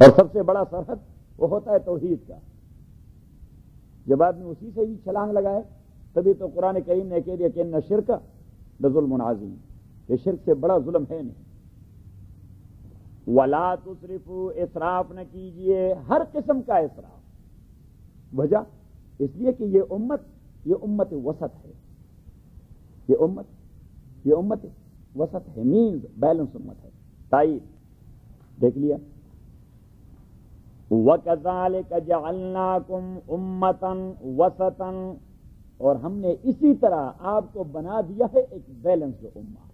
اور سب سے بڑا سرحد وہ ہوتا ہے توحید کا. جب آدمی اسی سے ہی چھلانگ لگائے تبھی تو قرآن کریم نے کہہ دیا کہ ان شرک لظلم عظیم، یہ شرک سے بڑا ظلم ہے نہیں. ولا تسرفوا، اسراف نہ کیجئے، ہر قسم کا اسراف. وجہ اس لیے کہ یہ امت وسط ہے، یہ امت وسط ہے، مینز بیلنس امت ہے. تائید دیکھ لیا. وَكَذَلِكَ جَعَلْنَاكُمْ أُمَّةً وَسَطًا، اور ہم نے اسی طرح آپ کو بنا دیا ہے ایک بیلنس امہ.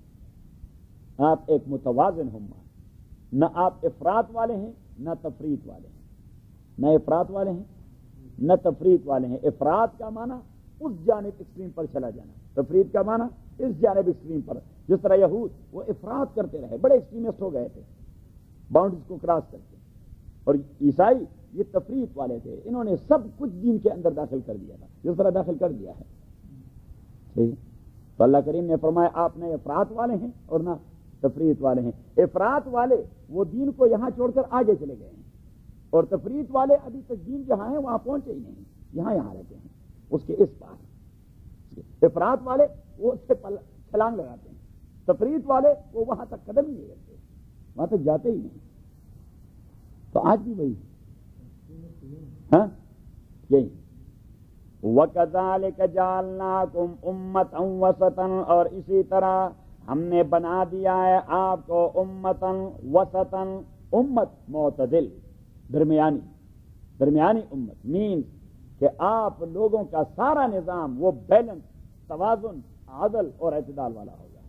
آپ ایک متوازن امہ، نہ آپ افراط والے ہیں نہ تفریط والے ہیں، نہ افراط والے ہیں نہ تفریط والے ہیں. افراط کا معنی اس جانب ایکسٹریم پر چلا جانا، تفریط کا معنی اس جانب ایکسٹریم پر. جس طرح یہود وہ افراط کرتے رہے، بڑے ایکسٹریمسٹ ہو گئے تھے باؤنڈریز کو کراس کر کے، اور عیسائی یہ تفریط والے تھے، انہوں نے سب کچھ دین کے اندر داخل کر دیا تھا جس طرح داخل کر دیا ہے. ٹھیک، تو اللہ کریم نے فرمایا آپ نہ افراط والے ہیں اور نہ تفریط والے ہیں. افراط والے وہ دین کو یہاں چھوڑ کر آگے چلے گئے ہیں، اور تفریط والے ابھی تک دین جہاں ہیں وہاں پہنچے ہی نہیں، یہاں رہتے ہیں اس کے اس پار. افراط والے وہ اس سے چھلانگ لگاتے ہیں، تفریط والے وہ وہاں تک قدم ہی نہیں رکھتے، وہاں تک جاتے ہی نہیں. تو آج بھی وہی ہاں یہی. وَكَذَلِكَ جَعَلْنَاكُمْ أُمَّةً وَسَطًا، اور اسی طرح ہم نے بنا دیا ہے آپ کو امتن وسطن، امت معتدل، درمیانی امت. مینز کہ آپ لوگوں کا سارا نظام وہ بیلنس، توازن، عدل اور اعتدال والا ہوگا.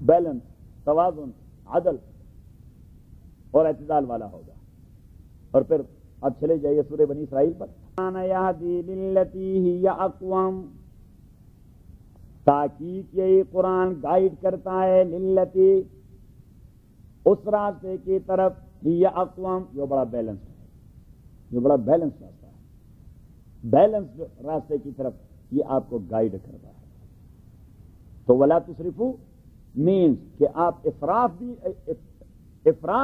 بیلنس، توازن، عدل اور اعتدال والا ہوگا. اور پھر اب چلے جائیے سورہ بنی اسرائیل پر. کَانَ یَہْدِی لِلَّتِی ہِیَ اقوم، تاکید یہی قرآن گائیڈ کرتا ہے للتی، اس راستے کی طرف، ہی اقوام جو بڑا بیلنس ہے، جو بڑا بیلنس راستہ ہے، بیلنس راستے کی طرف یہ آپ کو گائیڈ کرتا ہے. تو ولا تسرفوا مینز کہ آپ افراط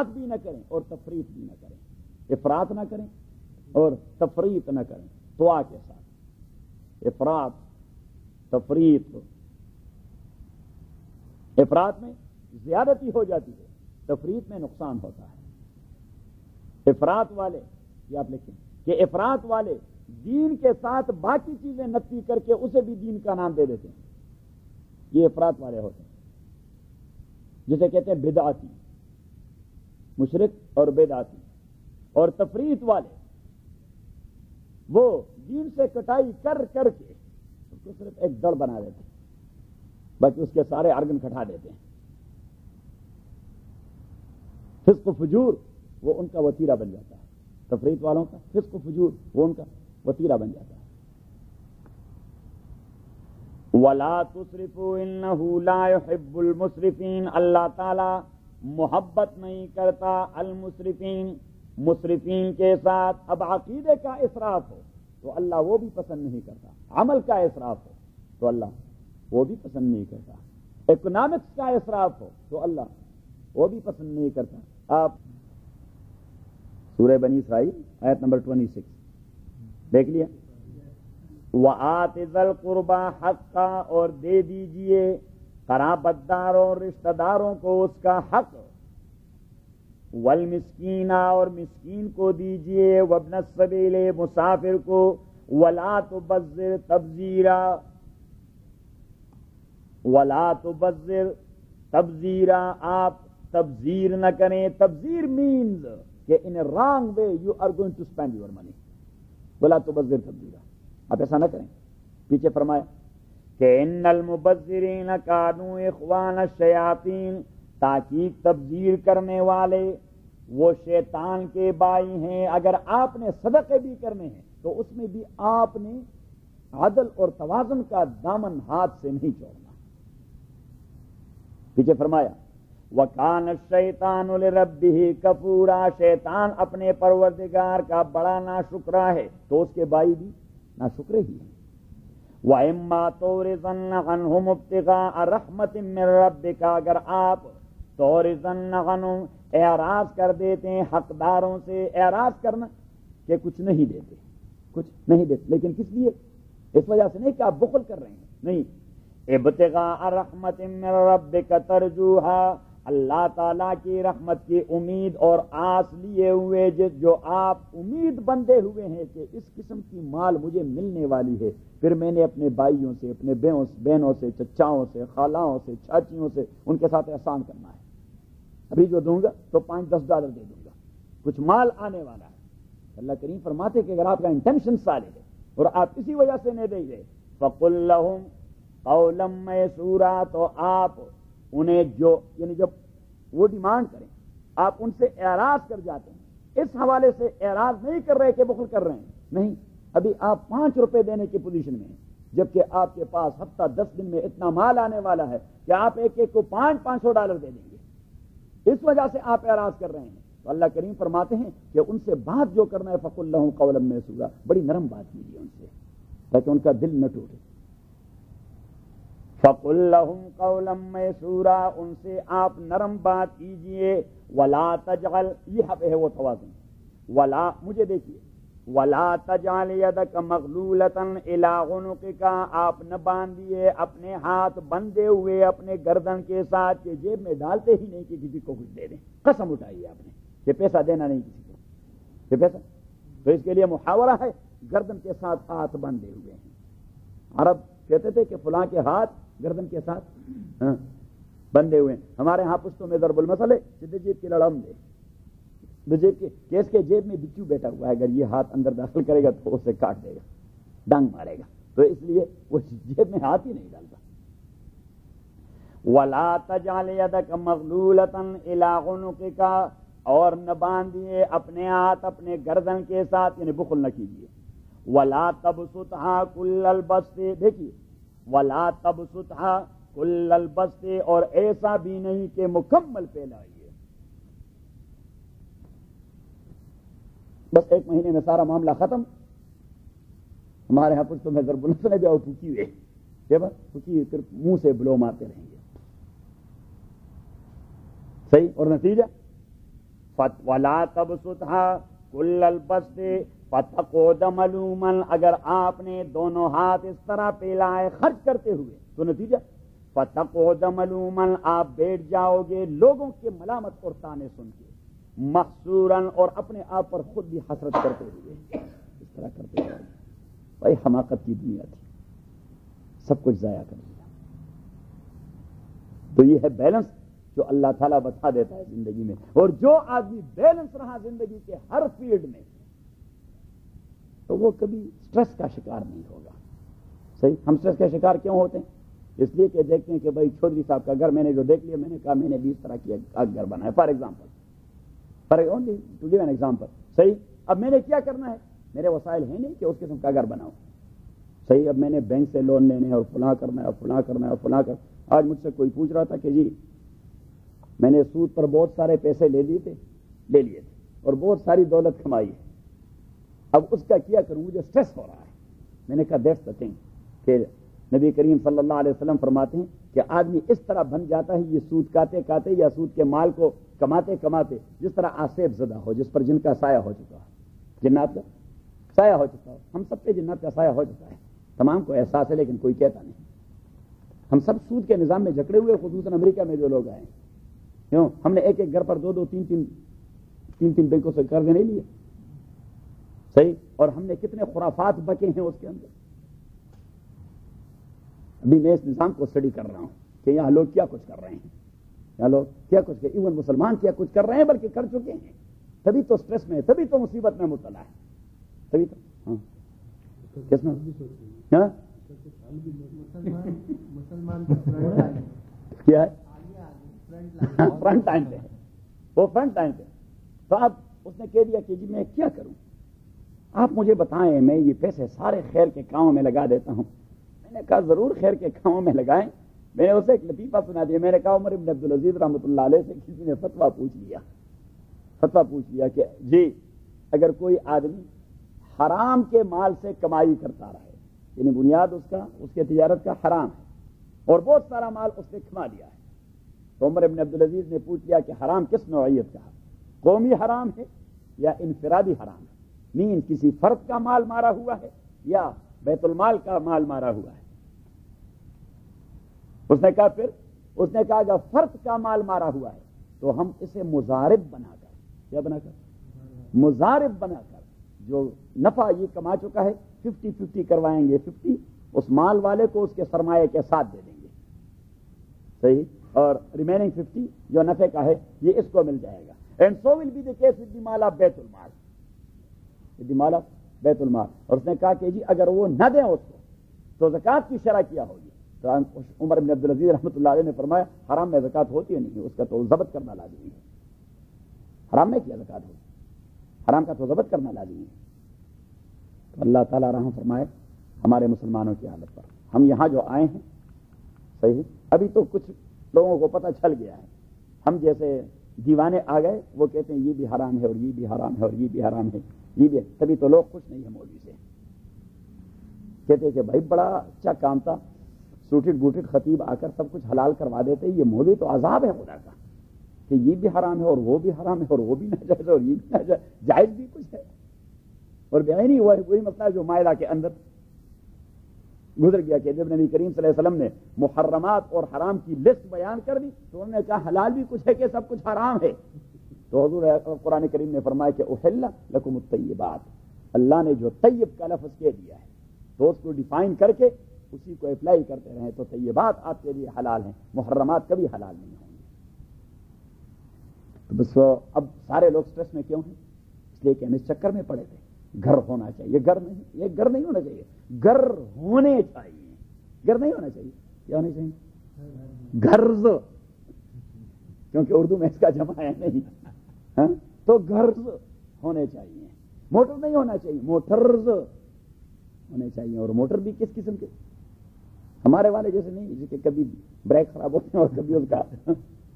بھی نہ کریں اور تفریط بھی نہ کریں، افراط نہ کریں اور تفریط نہ کریں. تو کے ساتھ افراط، تفریط، افراط میں زیادتی ہو جاتی ہے، تفریط میں نقصان ہوتا ہے. افراط والے یہ آپ لکھیں کہ افراط والے دین کے ساتھ باقی چیزیں نفی کر کے اسے بھی دین کا نام دے دیتے ہیں. یہ افراط والے ہوتے ہیں جسے کہتے ہیں بدعتی، مشرک اور بدعتی. اور تفریط والے وہ دین سے کٹائی کر کر کے اس کو صرف ایک دڑ بنا دیتے ہیں، باقی اس کے سارے ارگن کٹا دیتے ہیں. فسق و فجور وہ ان کا وتیرہ بن جاتا ہے، تفریط والوں کا فسق و فجور وہ ان کا وتیرہ بن جاتا ہے. وَلَا تُسْرِفُوا إِنَّهُ لَا يُحِبُّ الْمُسْرِفِينَ، اللہ تعالی محبت نہیں کرتا المسرفین، مسرفین کے ساتھ. اب عقیدے کا اسراف ہو تو اللہ وہ بھی پسند نہیں کرتا، عمل کا اسراف ہو تو اللہ وہ بھی پسند نہیں کرتا، اکنامکس کا اسراف ہو تو اللہ وہ بھی پسند نہیں کرتا. آپ سورہ بنی اسرائیل آیت نمبر 26 دیکھ لیا. وَآتِ ذَا الْقُرْبَى حَقًّا، اور دے دیجئے قرابت داروں رشتہ داروں کو اس کا حق. والمسکین، اور مسکین کو دیجئے. وابن السبیل، مسافر کو. ولا تبذر تبذیرا، ولا تبذر تبذیرا، آپ تبذیر نہ کریں. تبذیر مینز کہ in a wrong way you are going to spend your money. ولا تبذر تبذیرا، آپ ایسا نہ کریں. پیچھے فرمایا کہ ان المبذرین کانوا اخوان الشیاطین، تاکید تبذیر کرنے والے وہ شیطان کے بھائی ہیں. اگر آپ نے صدقے بھی کرنے ہیں تو اس میں بھی آپ نے عدل اور توازن کا دامن ہاتھ سے نہیں چھوڑنا. پیچھے فرمایا وَكَانَ الشَّيْطَانُ لِرَبِّهِ كَفُورًا، شیطان اپنے پروردگار کا بڑا ناشکرا ہے تو اس کے بھائی بھی ناشکرے ہی ہیں. وَإِمَّا تُعْرِضَنَّ عَنْهُمُ ابْتِغَاءَ رَحْمَةٍ مِّن رَّبِّكَ، اگر آپ تورزن غنم، اعراض کر دیتے ہیں حقداروں سے. اعراض کرنا کہ کچھ نہیں دیتے، کچھ نہیں دیتے، لیکن کس لیے؟ اس وجہ سے نہیں کہ آپ بخل کر رہے ہیں، نہیں. ابتغاء رحمت من ربک ترجوها، اللہ تعالیٰ کی رحمت کی امید اور آس لیے ہوئے، جو آپ امید بندے ہوئے ہیں کہ اس قسم کی مال مجھے ملنے والی ہے، پھر میں نے اپنے بھائیوں سے، اپنے بہنوں سے، چچاؤں سے، خالاؤں سے، چاچیوں سے ان کے ساتھ احسان کرنا ہے. ابھی جو دوں گا تو $5-10 دے دوں گا، کچھ مال آنے والا ہے. اللہ کریم فرماتے کہ اگر آپ کا انٹینشن صالح ہے اور آپ اسی وجہ سے نہیں دے گئے، فَقُلْ لَهُمْ قَوْلًا مَيْسُورًا، تو آپ انہیں جو یعنی جب وہ ڈیمانڈ کریں آپ ان سے اعراض کر جاتے ہیں. اس حوالے سے اعراض نہیں کر رہے کہ بخل کر رہے ہیں، نہیں. ابھی آپ $5 دینے کی پوزیشن میں ہیں، جبکہ آپ کے پاس ہفتہ 10 دن میں اتنا مال آنے والا ہے کہ آپ ایک ایک کو $500 دے دیں گے. اس وجہ سے آپ اعراض کر رہے ہیں. تو اللہ کریم فرماتے ہیں کہ ان سے بات جو کرنا ہے فَقُلْ لَهُمْ قَوْلًا مَيْسُورًا، بڑی نرم بات کیجیے ان سے تاکہ ان کا دل نہ ٹوٹے. فَقُلْ لَهُمْ قَوْلًا مَيْسُورًا، ان سے آپ نرم بات کیجیے. وَلَا تَجْعَلْ، یہ ہے وہ توازن. وَلَا، مجھے دیکھیے، وَلَا تَجْعَلْ يَدَكَ مَغْلُولَةً إِلَىٰ عُنُقِكَ، آپ نہ باندھیے اپنے ہاتھ بندھے ہوئے اپنے گردن کے ساتھ کہ جیب میں ڈالتے ہی نہیں کہ کسی کو کچھ دے دیں. قسم اٹھائیے آپ نے کہ پیسہ دینا نہیں کسی کو، کہ پیسہ. تو اس کے لیے محاورہ ہے گردن کے ساتھ ہاتھ بندھے ہوئے ہیں. عرب کہتے تھے کہ فلاں کے ہاتھ گردن کے ساتھ بندھے ہوئے ہیں. ہمارے ہاں پشتوں میں ضرب المثل ہے، سیدھے جیب کی لڑم دے، جیب کے کیس کے جیب میں بچو بیٹھا ہوا ہے، اگر یہ ہاتھ اندر داخل کرے گا تو اسے کاٹ دے گا، ڈنگ مارے گا. تو اس لیے وہ جیب میں ہاتھ ہی نہیں ڈالتا. وَلَا تَجْعَلْ يَدَكَ مَغْلُولَةً إِلَىٰ عُنُقِكَ، اور نہ باندھیے اپنے ہاتھ اپنے گردن کے ساتھ، یعنی بخل نہ کیجیے. وَلَا تَبْسُطْهَا كُلَّ الْبَسْطِ، دیکھیے وَلَا تَبْسُطْهَا كُلَّ الْبَسْطِ، اور ایسا بھی نہیں کہ مکمل پھیلائیے. بس ایک مہینے میں سارا معاملہ ختم. ہمارے یہاں پشتوں میں ضرب المثل ہے جو پھوکی ہوئے کہ بس پھوکی پھر منہ سے بلو مارتے رہیں گے. صحیح. اور نتیجہ وَلَا تَبْسُطْهَا كُلَّ الْبَسْطِ فَتَقْعُدَ مَلُومًا، اگر آپ نے دونوں ہاتھ اس طرح پھیلائے خرچ کرتے ہوئے تو نتیجہ فَتَقْعُدَ مَلُومًا، آپ بیٹھ جاؤ گے لوگوں کے ملامت اور تانے سن کے، محصوراً، اور اپنے آپ پر خود بھی حسرت کرتے ہوئے. اس طرح کرتے ہوئے بھائی حماقت کی دنیا تھی، سب کچھ ضائع کر دیا. تو یہ ہے بیلنس جو اللہ تعالیٰ بتا دیتا ہے زندگی میں. اور جو آدمی بیلنس رہا زندگی کے ہر فیلڈ میں تو وہ کبھی سٹریس کا شکار نہیں ہوگا. صحیح. ہم سٹریس کا شکار کیوں ہوتے ہیں؟ اس لیے کہ دیکھتے ہیں کہ بھائی چودھری صاحب کا گھر میں نے جو دیکھ لیا، میں نے کہا میں نے بھی اس طرح کا گھر بنایا. For only to give an example. صحیح. اب میں نے کیا کرنا ہے؟ میرے وسائل ہیں نہیں کہ اس قسم کا گھر بناؤں. صحیح. اب میں نے بینک سے لون لینے اور فلاں کرنا ہے اور فلاں کرنا ہے اور فلاں کرنا. آج مجھ سے کوئی پوچھ رہا تھا کہ جی میں نے سود پر بہت سارے پیسے لے لیے تھے اور بہت ساری دولت کمائی ہے، اب اس کا کیا کروں، مجھے سٹریس ہو رہا ہے. میں نے کہا دیٹس دی تھنگ کہ نبی کریم صلی اللہ علیہ وسلم فرماتے ہیں کہ آدمی اس طرح بن جاتا ہے یہ سود کاتے کاتے یا سود کے مال کو کماتے کماتے، جس طرح آصف زدہ ہو، جس پر جن کا سایہ ہو چکا ہے، جنات کا سایہ ہو چکا ہو. ہم سب پہ جنات کا سایہ ہو چکا ہے، تمام کو احساس ہے لیکن کوئی کہتا نہیں. ہم سب سود کے نظام میں جکڑے ہوئے، خصوصاً امریکہ میں جو لوگ آئے ہیں. کیوں؟ ہم نے ایک ایک گھر پر 2-2 3-3 بینکوں سے قرض نہیں لیے. صحیح. اور ہم نے کتنے خرافات بکے ہیں اس کے اندر. ابھی میں اس نظام کو اسٹڈی کر رہا ہوں کہ یہاں لوگ کیا کچھ کر رہے ہیں، یہاں لوگ کیا کچھ کر، ایون مسلمان کیا کچھ کر رہے ہیں بلکہ کر چکے ہیں. تبھی تو سٹریس میں، تبھی تو مصیبت میں مبتلا ہے. تبھی تو کس میں کیا ہے فرنٹ لائن پہ ہے، وہ فرنٹ لائن پہ. تو اب اس نے کہہ دیا کہ جی میں کیا کروں، آپ مجھے بتائیں، میں یہ پیسے سارے خیر کے کاموں میں لگا دیتا ہوں. میں نے کہا ضرور خیر کے کاموں میں لگائیں. میں نے اسے ایک لطیفہ سنا دیا. میں نے کہا عمر بن عبدالعزیز رحمۃ اللہ علیہ سے کسی نے فتویٰ پوچھ لیا کہ جی اگر کوئی آدمی حرام کے مال سے کمائی کرتا رہے، یعنی بنیاد اس کے تجارت کا حرام ہے اور بہت سارا مال اس نے کما لیا ہے، تو عمر ابن عبدالعزیز نے پوچھ لیا کہ حرام کس نوعیت کا ہے؟ قومی حرام ہے یا انفرادی حرام ہے؟ مین کسی فرد کا مال مارا ہوا ہے یا بیت المال کا مال مارا ہوا ہے؟ اس نے کہا اگر فرد کا مال مارا ہوا ہے تو ہم اسے مضارب بنا کر، کیا بنا کر؟ مضارب بنا کر جو نفع یہ کما چکا ہے 50-50 کروائیں گے، 50 اس مال والے کو اس کے سرمایہ کے ساتھ دے دیں گے، صحیح، اور ریمیننگ 50 جو نفع کا ہے یہ اس کو مل جائے گا. And so will be the case with the مال آف بیت المال، ود دی مال آف بیت المال. اور اس نے کہا کہ جی اگر وہ نہ دیں اس کو تو زکوٰۃ کی شرح کیا ہوگی؟ تو عمر بن عبدالعزیز رحمۃ اللہ علیہ نے فرمایا حرام میں زکوٰۃ ہوتی ہے نہیں، اس کا تو ضبط کرنا لازمی ہے. حرام میں کیا زکوٰۃ ہوگی؟ حرام کا تو ضبط کرنا لازمی ہے. تو اللہ تعالیٰ رحم فرمائے ہمارے مسلمانوں کی حالت پر. ہم یہاں جو آئے ہیں، صحیح، ابھی تو کچھ لوگوں کو پتہ چل گیا ہے. ہم جیسے دیوانے آ گئے، وہ کہتے ہیں یہ بھی حرام ہے اور یہ بھی حرام ہے اور یہ بھی حرام ہے، یہ بھی. تبھی تو لوگ خوش نہیں ہیں مولوی سے، کہتے ہیں کہ بھائی بڑا اچھا کام تھا، سوٹڈ بوٹڈ خطیب آ کر سب کچھ حلال کروا دیتے. یہ مولوی تو عذاب ہے خدا کا کہ یہ بھی حرام ہے اور وہ بھی حرام ہے اور وہ بھی ناجائز اور یہ بھی ناجائز، جائز بھی کچھ ہے اور بیان نہیں ہوا ہے. وہی مسئلہ جو مائدہ کے اندر گزر گیا کہ جب نبی کریم صلی اللہ علیہ وسلم نے محرمات اور حرام کی لسٹ بیان کر دی تو انہوں نے کہا حلال بھی کچھ ہے کہ سب کچھ حرام ہے. تو حضور قرآن کریم نے فرمایا کہ احل لکم الطیبات، اللہ نے جو طیب کا لفظ کہہ دیا ہے تو اس کو ڈیفائن کر کے اسی کو اپلائی کرتے رہیں تو طیبات آپ کے لیے حلال ہیں، محرمات کبھی حلال نہیں ہوں گے. تو بس اب سارے لوگ سٹریس میں کیوں ہیں؟ اس لیے کہ ہم اس چکر میں پڑے تھے. گھر ہونا چاہیے، گھر نہیں، یہ گھر نہیں ہونا چاہیے، گھر ہونے چاہیے، گھر نہیں ہونا چاہیے. کیا ہونا چاہیے؟ گھرز، کیونکہ اردو میں اس کا جمع ہے نہیں، ہاں تو گھرز ہونے چاہیے. موٹر نہیں ہونا چاہیے، موٹرز ہونے چاہیے. اور موٹر بھی کس قسم کے؟ ہمارے والے جیسے نہیں کہ کبھی بریک خراب ہوتے ہیں اور کبھی اس کا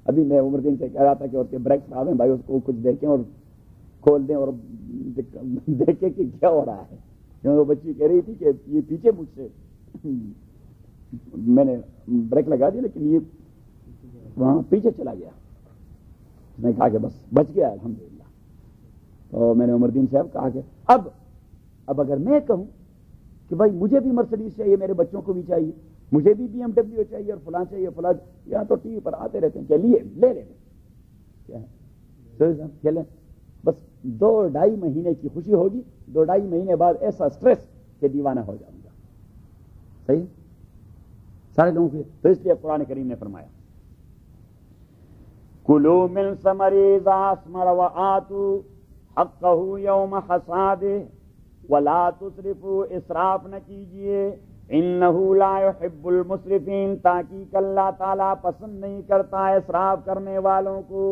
ابھی میں عمر دین سے کہہ رہا تھا کہ اس کے بریک خراب ہیں بھائی، اس کو کچھ دیکھیں اور کھول دیں اور دیکھیں کہ کیا ہو رہا ہے. کیونکہ وہ بچی کہہ رہی تھی کہ یہ پیچھے مجھ سے میں نے بریک لگا دی لیکن یہ وہاں پیچھے چلا گیا. اس نے کہا کہ بس بچ گیا الحمدللہ. تو میں نے عمر دین صاحب کہا کہ اب اگر میں کہوں کہ بھائی مجھے بھی مرسڈیز چاہیے، میرے بچوں کو بھی چاہیے، مجھے بھی BMW چاہیے اور فلاں چاہیے فلاں، یہاں تو ٹی وی پر آتے رہتے ہیں چلیے لے لیں، کیا ہے چلیں. بس 2-2.5 مہینے کی خوشی ہوگی، 2-2.5 مہینے بعد ایسا سٹریس کہ دیوانہ ہو جاؤں گا. صحیح سارے لوگوں کے. تو اس لیے قرآن کریم نے فرمایا کلوا من ثمر اذا اثمر وآتوا حقه یوم حصاده ولا تسرفوا، اسراف نہ کیجیے، انه لا يحب المسرفین، تاکہ اللہ تعالیٰ پسند نہیں کرتا اسراف کرنے والوں کو.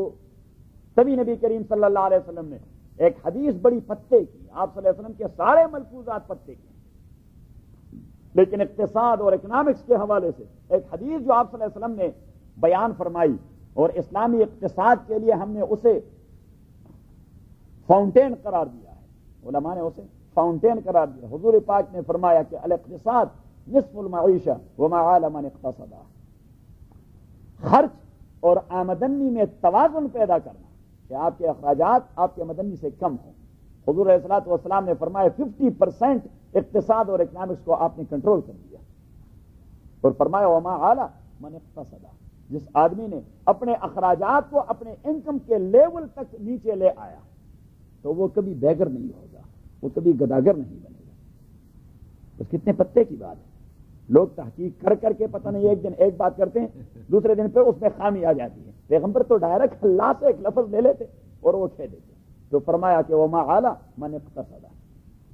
تبھی نبی کریم صلی اللہ علیہ وسلم نے ایک حدیث بڑی پتے کی. آپ صلی اللہ علیہ وسلم کے سارے ملفوظات پتے کی، لیکن اقتصاد اور اکنامکس کے حوالے سے ایک حدیث جو آپ صلی اللہ علیہ وسلم نے بیان فرمائی اور اسلامی اقتصاد کے لیے ہم نے اسے فاؤنٹین قرار دیا ہے، علماء نے اسے فاؤنٹین قرار دیا. حضور پاک نے فرمایا کہ الاقتصاد نصف المعیشہ وما عال من اقتصد، خرچ اور آمدنی میں توازن پیدا کرنا کہ آپ کے اخراجات آپ کے آمدنی سے کم ہوں. حضور علیہ الصلوۃ والسلام نے فرمایا 50% اقتصاد اور اکنامکس کو آپ نے کنٹرول کر دیا اور فرمایا وما عال من اقتصد، جس آدمی نے اپنے اخراجات کو اپنے انکم کے لیول تک نیچے لے آیا تو وہ کبھی بیگر نہیں ہوگا، وہ کبھی گداگر نہیں بنے گا. بس کتنے پتے کی بات ہے. لوگ تحقیق کر کے پتہ نہیں ایک دن ایک بات کرتے ہیں، دوسرے دن پہ اس میں خامی آ جاتی ہے. پیغمبر تو ڈائریکٹ اللہ سے ایک لفظ لے لیتے اور وہ کہہ دیتے. تو فرمایا کہ وما عال من اقتصد،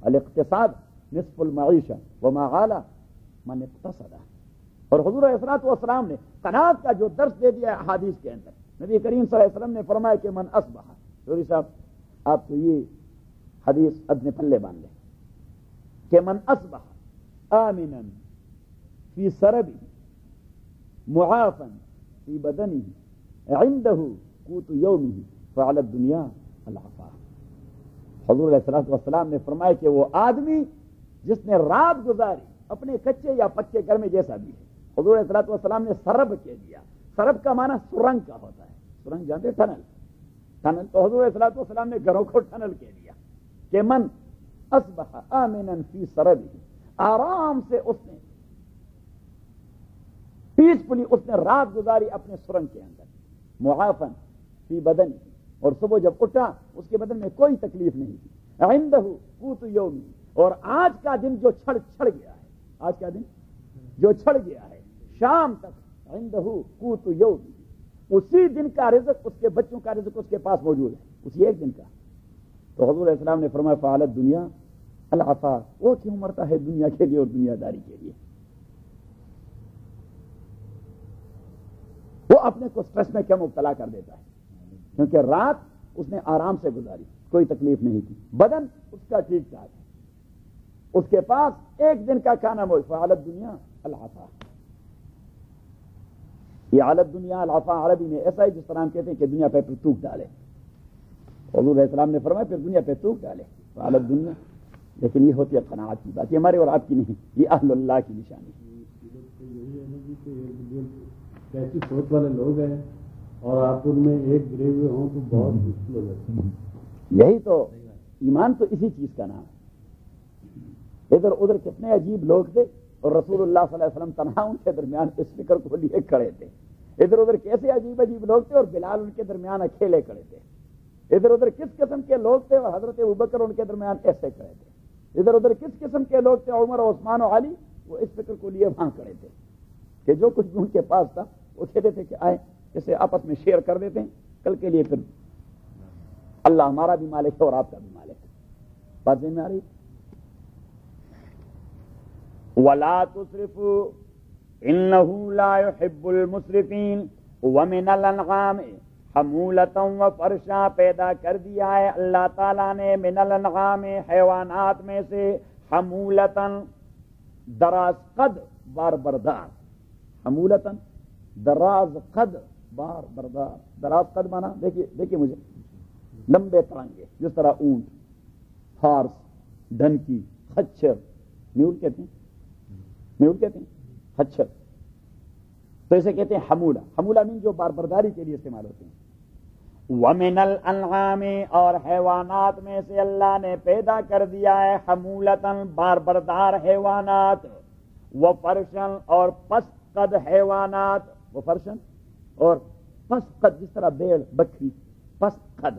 الاقتصاد نصف المعیشہ وما عال من اقتصد. اور حضور علیہ الصلوۃ والسلام نے قناعت کا جو درس دے دیا ہے احادیث کے اندر. نبی کریم صلی اللہ علیہ وسلم نے فرمایا کہ من اصبح، چودھری صاحب آپ تو یہ حدیث ادنے پلے باندھ لیں کہ من اصبح آمنا فی سربی معافا فی بدنی عنده قوت یومہ فعلی الدنیا العفا. حضور علیہ الصلوۃ والسلام نے فرمایا کہ وہ آدمی جس نے رات گزاری اپنے کچے یا پکے گھر میں جیسا بھی ہے، حضور علیہ الصلوۃ والسلام نے سرب کہہ دیا. سرب کا معنی سرنگ کا ہوتا ہے. سرنگ جانتے ٹنل. ٹنل تو حضور صلی اللہ علیہ وسلم نے گھروں کو ٹنل کہہ دیا کہ من اصبح آمنا فی سربہ, آرام سے اس نے پیسفلی اس نے رات گزاری اپنے سرنگ کے اندر, معافن فی بدن, اور صبح جب اٹھا اس کے بدن میں کوئی تکلیف نہیں تھی. عندہ قوت یومی, اور آج کا دن جو چھڑ گیا ہے, آج کا دن جو چھڑ گیا ہے شام تک, عندہ قوت یومی, اسی دن کا رزق, اس کے بچوں کا رزق اس کے پاس موجود ہے, اسی ایک دن کا. تو حضور علیہ السلام نے فرمایا فعلت دنیا العطا, وہ کیوں مرتا ہے دنیا کے لیے اور دنیا داری کے لیے؟ وہ اپنے کو سٹریس میں کیا مبتلا کر دیتا ہے, کیونکہ رات اس نے آرام سے گزاری, کوئی تکلیف نہیں تھی, بدن اس کا ٹھیک ٹھاک ہے, اس کے پاس ایک دن کا کھانا موجود. فعلت دنیا العطا, یہ عالت دنیا العطا عربی میں ایسا ہی جس طرح ہم کہتے ہیں کہ دنیا پہ تھوک ڈالے. حضور علیہ السلام نے فرمایا پھر دنیا پہ تھوک ڈالے, فعلت دنیا. لیکن یہ ہوتی ہے قناعت کی بات, یہ ہماری اور آپ کی نہیں, یہ اہل اللہ کی نشانی ہے. ایسی سوچ والے لوگ ہیں اور آپ ان میں ایک گرے ہوئے ہوں تو بہت مشکل ہو جاتی ہے. یہی تو ایمان تو اسی چیز کا نام ہے. ادھر ادھر کتنے عجیب لوگ تھے اور رسول اللہ صلی اللہ علیہ وسلم تنہا ان کے درمیان اس فکر کو لیے کھڑے تھے. ادھر ادھر کیسے عجیب عجیب لوگ تھے اور بلال ان کے درمیان اکیلے کھڑے تھے. ادھر ادھر کس قسم کے لوگ تھے اور حضرت ابوبکر ان کے درمیان ایسے کھڑے تھے. ادھر ادھر کس قسم کے لوگ تھے, عمر و عثمان و علی, وہ اس فکر کو لیے وہاں کھڑے تھے کہ جو کچھ بھی ان کے پاس تھا وہ کہتے تھے کہ آئے اسے آپس میں شیئر کر دیتے ہیں, کل کے لیے پھر اللہ ہمارا بھی مالک ہے اور آپ کا بھی مالک ہے. بات میں آ رہی. وَلَا تُسْرِفُوا إِنَّهُ لَا يُحِبُّ الْمُسْرِفِينَ. وَمِنَ الْأَنْعَامِ حَمُولَةً وَفَرْشًا, پیدا کر دیا ہے اللہ تعالیٰ نے من الانعام, حیوانات میں سے, حمولتاً دراز قد بار بردار. حمولتاً دراز قد بار بردار. دراز قد مانا دیکھیے مجھے, لمبے ترنگے, جس طرح اونٹ, ہارس, ڈنکی, خچر, میول کہتے ہیں, میول کہتے ہیں, خچر, تو اسے کہتے ہیں حمولہ. حمولہ مین جو بار برداری کے لیے استعمال ہوتے ہیں. وَمِنَ الْأَنْعَامِ, اور حیوانات میں سے اللہ نے پیدا کر دیا ہے حمولتاً بار بردار حیوانات, وَفَرْشًا, اور پست قد حیوانات. وَفَرْشًا, اور پست قد, جس طرح بیڑ, بکری, پست قد.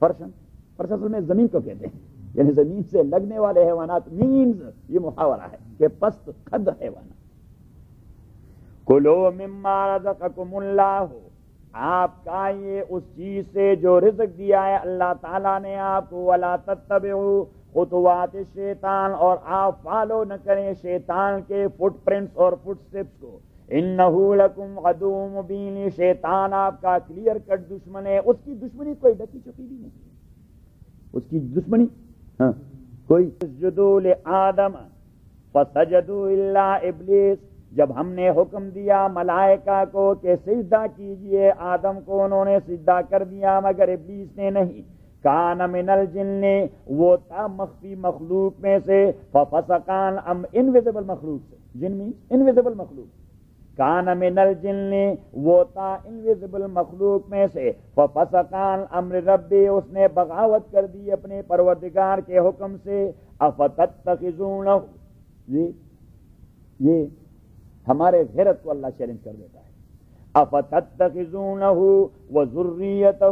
فرشن, فرش اصل میں زمین کو کہتے ہیں, یعنی زمین سے لگنے والے حیوانات. مینز یہ محاورہ ہے کہ پست قد حیوانات. کلوا مما رزقکم اللہ, آپ کھائیے اس چیز سے جو رزق دیا ہے اللہ تعالیٰ نے آپ کو. ولا تتبعوا خطوات الشیطان, اور آپ فالو نہ کریں شیطان کے فٹ پرنٹس اور فٹ سٹیپس کو. انہ لکم عدو مبین, شیطان آپ کا کلیئر کٹ دشمن ہے. اس کی دشمنی کوئی ڈکی چھپی بھی نہیں, اس کی دشمنی کوئی. اسجدوا لآدم فسجدوا الا ابلیس, جب ہم نے حکم دیا ملائکہ کو کہ سجدہ کیجئے آدم کو, انہوں نے سجدہ کر دیا مگر ابلیس نے نہیں. کان من الجن, وہ تھا مخفی مخلوق میں سے. ففسقان, انویزیبل مخلوق سے, جن میں انویزیبل مخلوق. کان من الجن, وہ تھا انویزیبل مخلوق میں سے. ففسقان امر ربی, اس نے بغاوت کر دی اپنے پروردگار کے حکم سے. افتتخذونہ, یہ ہمارے غیرت کو اللہ چیلنج کر دیتا ہے. افتتخذونہ وذریتہ,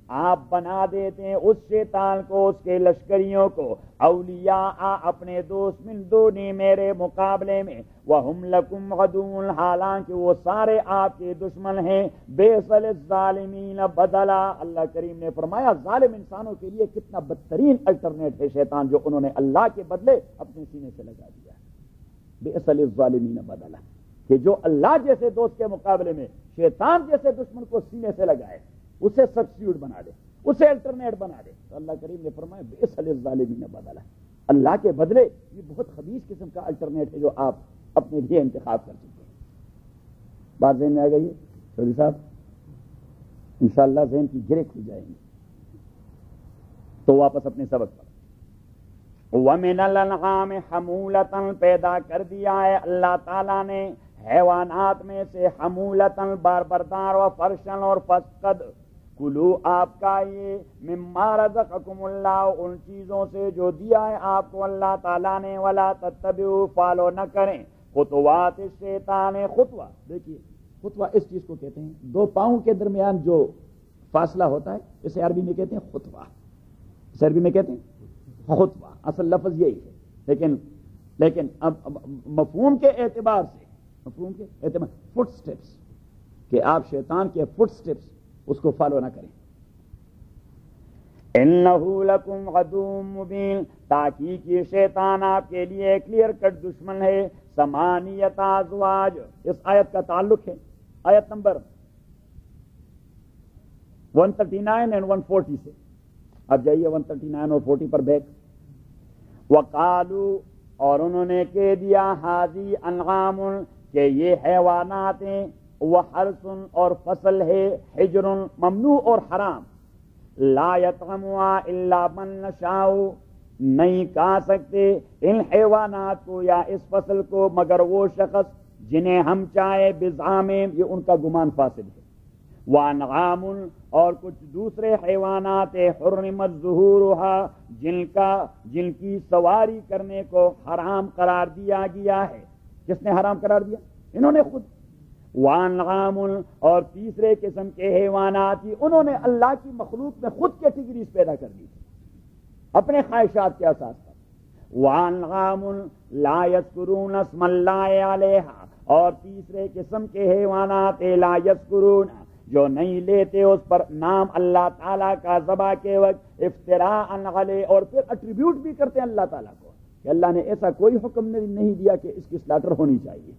آپ بنا دیتے ہیں اس شیطان کو, اس کے لشکریوں کو, اولیاء اپنے دوست, من دونی میرے مقابلے میں. وہم لکم عدو, حالانکہ وہ سارے آپ کے دشمن ہیں. بئس للظالمین بدلا, اللہ کریم نے فرمایا ظالم انسانوں کے لیے کتنا بدترین الٹرنیٹ ہے شیطان, جو انہوں نے اللہ کے بدلے اپنے سینے سے لگا دیا. بئس للظالمین بدلا, کہ جو اللہ جیسے دوست کے مقابلے میں شیطان جیسے دشمن کو سینے سے لگائے, اسے سبسٹیوٹ بنا دے, اسے الٹرنیٹ بنا دے. تو اللہ کریم نے فرمایا بئس للظالمین بدلا, اللہ کے بدلے یہ بہت خبیث قسم کا الٹرنیٹ ہے جو آپ اپنے لیے انتخاب کر سکتے ہیں. بات ذہن میں آ گئی ہے چودھری صاحب؟ انشاءاللہ ذہن کی گرے کھل جائیں گی. تو واپس اپنے سبق پر. وَمِنَ الْأَنْعَامِ حَمُولَةً, پیدا کر دیا ہے اللہ تعالیٰ نے حیوانات میں سے حمولتن بار بردار و فرشن اور فسقد کلو آپ کا یہ مما رزقکم اللہ ان چیزوں سے جو دیا ہے آپ کو اللہ تعالیٰ نے ولا تتبعوا فالو نہ کریں خطوات الشیطان خطوہ دیکھیے خطوہ اس چیز کو کہتے ہیں دو پاؤں کے درمیان جو فاصلہ ہوتا ہے اسے عربی میں کہتے ہیں خطوہ اسے عربی میں کہتے ہیں خطوہ اصل لفظ یہی ہے لیکن اب مفہوم کے اعتبار سے فٹ سٹیپس کہ آپ شیطان کے فٹ سٹیپس اس کو فالو نہ کریں انہو لکم عدو مبین تاکہ یہ شیطان آپ کے لیے کلیئر کٹ دشمن ہے ثمانیت ازواج اس آیت کا تعلق ہے آیت نمبر 139 and 140 سے اب جائیے 139 اور 40 پر بیک وقالو اور انہوں نے کہہ دیا حاضی انعام کہ یہ حیوانات ہیں وحرث اور فصل ہے حجر ممنوع اور حرام لا یطعمها الا من نشاء نہیں کھا سکتے ان حیوانات کو یا اس فصل کو مگر وہ شخص جنہیں ہم چاہے بزعامہم یہ ان کا گمان فاسد ہے وانعام اور کچھ دوسرے حیوانات حرمت ظہورها جن کی سواری کرنے کو حرام قرار دیا گیا ہے کس نے حرام قرار دیا انہوں نے خود وانعام اور تیسرے قسم کے حیوانات ہی انہوں نے اللہ کی مخلوق میں خود کیٹیگریز پیدا کر دی اپنے خواہشات کے اساس پر وانعام لا یذکرون اسم اللہ علیہا اور تیسرے قسم کے حیوانات لا یذکرون جو نہیں لیتے اس پر نام اللہ تعالیٰ کا ذبح کے وقت افتراء علیہ اور پھر ایٹریبیوٹ بھی کرتے ہیں اللہ تعالیٰ کو کہ اللہ نے ایسا کوئی حکم نہیں دیا کہ اس کی سلاٹر ہونی چاہیے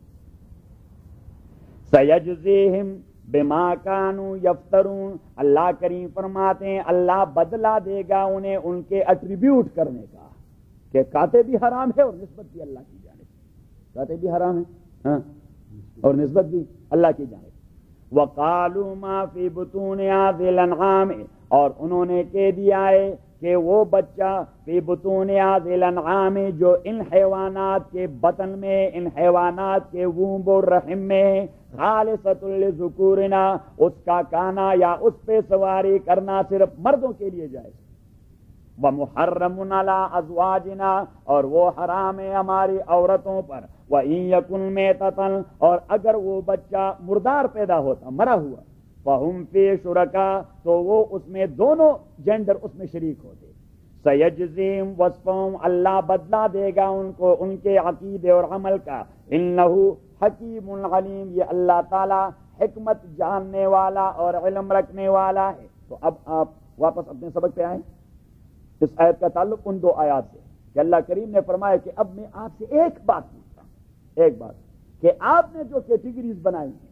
سیجزیہم بما کانوا یفترون اللہ کریم فرماتے ہیں اللہ بدلہ دے گا انہیں ان کے ایٹریبیوٹ کرنے کا کہ کھاتے بھی حرام ہے اور نسبت بھی اللہ کی جانب کھاتے بھی حرام ہے ہاں اور نسبت بھی اللہ کی جانب وقالوا ما فی بطون هذه الانعام اور انہوں نے کہہ دیا ہے کہ وہ بچہ فی بطون هذه الانعام جو ان حیوانات کے بطن میں ان حیوانات کے وومب اور رحم میں خالصۃ لذکورنا اس کا کانا یا اس پہ سواری کرنا صرف مردوں کے لیے جائز ومحرم علی ازواجنا اور وہ حرام ہے ہماری عورتوں پر وَإِن يَكُن مَيْتَةً اور اگر وہ بچہ مردار پیدا ہوتا مرا ہوا فَهُمْ فِي شُرَكَاء تو وہ اس میں دونوں جینڈر اس میں شریک ہوتے سَيَجْزِيهِمْ وَصْفَهُمْ اللہ بدلہ دے گا ان کو ان کے عقیدے اور عمل کا إِنَّهُ حَكِيمٌ عَلِيمٌ یہ اللہ تعالی حکمت جاننے والا اور علم رکھنے والا ہے تو اب آپ واپس اپنے سبق پہ آئیں اس آیت کا تعلق ان دو آیات سے کہ اللہ کریم نے فرمایا کہ اب میں آپ سے ایک بات کہ آپ نے جو کیٹیگریز بنائی ہیں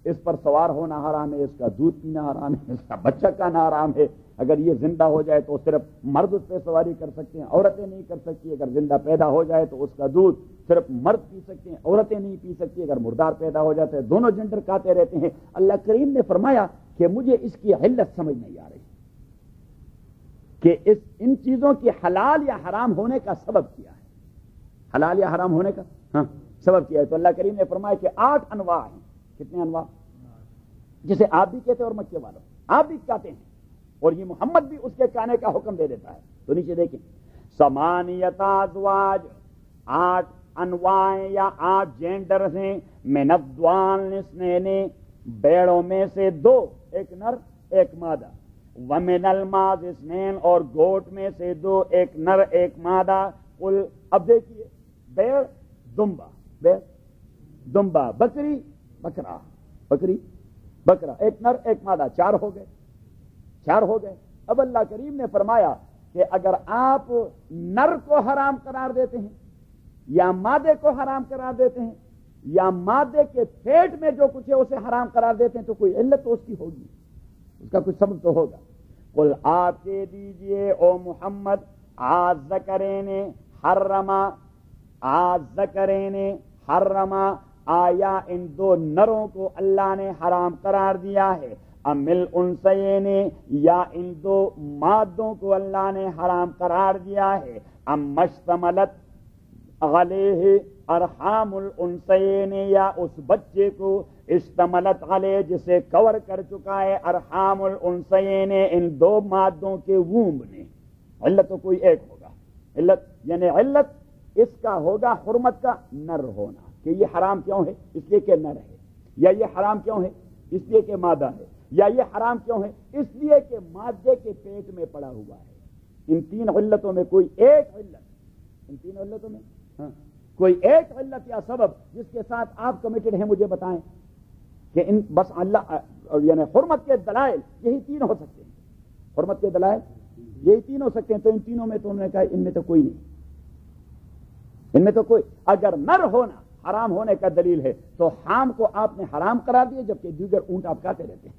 اس پر سوار ہونا حرام ہے اس کا دودھ پینا حرام ہے اس کا بچہ کھانا حرام ہے اگر یہ زندہ ہو جائے تو صرف مرد اس پہ سواری کر سکتے ہیں عورتیں نہیں کر سکتی اگر زندہ پیدا ہو جائے تو اس کا دودھ صرف مرد پی سکتے ہیں عورتیں نہیں پی سکتی اگر مردار پیدا ہو جاتے ہیں دونوں جنڈر کھاتے رہتے ہیں اللہ کریم نے فرمایا کہ مجھے اس کی علت سمجھ نہیں آ رہی کہ ان چیزوں کی حلال یا حرام ہونے کا سبب کیا ہے حلال یا حرام ہونے کا سبب کیا ہے تو اللہ کریم نے فرمایا کہ 8 انواع ہیں کتنے انواع جسے آپ بھی کہتے ہیں اور مکے والوں آپ بھی کہتے ہیں اور یہ محمد بھی اس کے کہنے کا حکم دے دیتا ہے تو نیچے دیکھیں ثمانیت ازواج 8 انواع یا 8 جینڈر ہیں من الضأن اثنین بیڑوں میں سے 2 ایک نر ایک مادہ ومن الماعز اثنین اور گوٹ میں سے 2 ایک نر ایک مادہ قل اب دیکھیے بیڑ دمبا بکری بکرا ایک نر ایک مادہ 4 ہو گئے اب اللہ کریم نے فرمایا کہ اگر آپ نر کو حرام قرار دیتے ہیں یا مادے کو حرام قرار دیتے ہیں یا مادے کے پیٹ میں جو کچھ ہے اسے حرام قرار دیتے ہیں تو کوئی علت تو اس کی ہوگی اس کا کچھ سبب تو ہوگا قل آپ کہہ دیجئے او محمد الذکرین حرما آیا ان 2 نروں کو اللہ نے حرام قرار دیا ہے ام الانثیین یا ان 2 مادوں کو اللہ نے حرام قرار دیا ہے ام مشتملت علیہ ارحام الانثیین یا اس بچے کو اشتملت علیہ جسے کور کر چکا ہے ارحام الانثیین ان دو مادوں کے وومب نے. علت تو کوئی ایک ہوگا. علت یعنی علت اس کا ہوگا حرمت کا نر ہونا کہ یہ حرام کیوں ہے اس لیے کہ نر ہے, یا یہ حرام کیوں ہے اس لیے کہ مادہ ہے, یا یہ حرام کیوں ہے اس لیے کہ مادے کے پیٹ میں پڑا ہوا ہے. ان تین علتوں میں کوئی ایک علت, ان تین علتوں میں کوئی ایک علت یا سبب جس کے ساتھ آپ کمیٹڈ ہیں مجھے بتائیں کہ ان بس اللہ یعنی حرمت کے دلائل یہی تین ہو سکتے ہیں. حرمت کے دلائل یہی تین ہو سکتے ہیں. تو ان تینوں میں تو انہوں نے کہا ان میں تو کوئی نہیں, ان میں تو کوئی. اگر نر ہونا حرام ہونے کا دلیل ہے تو حام کو آپ نے حرام قرار دیا جبکہ دیگر اونٹ آپ کھاتے رہتے ہیں,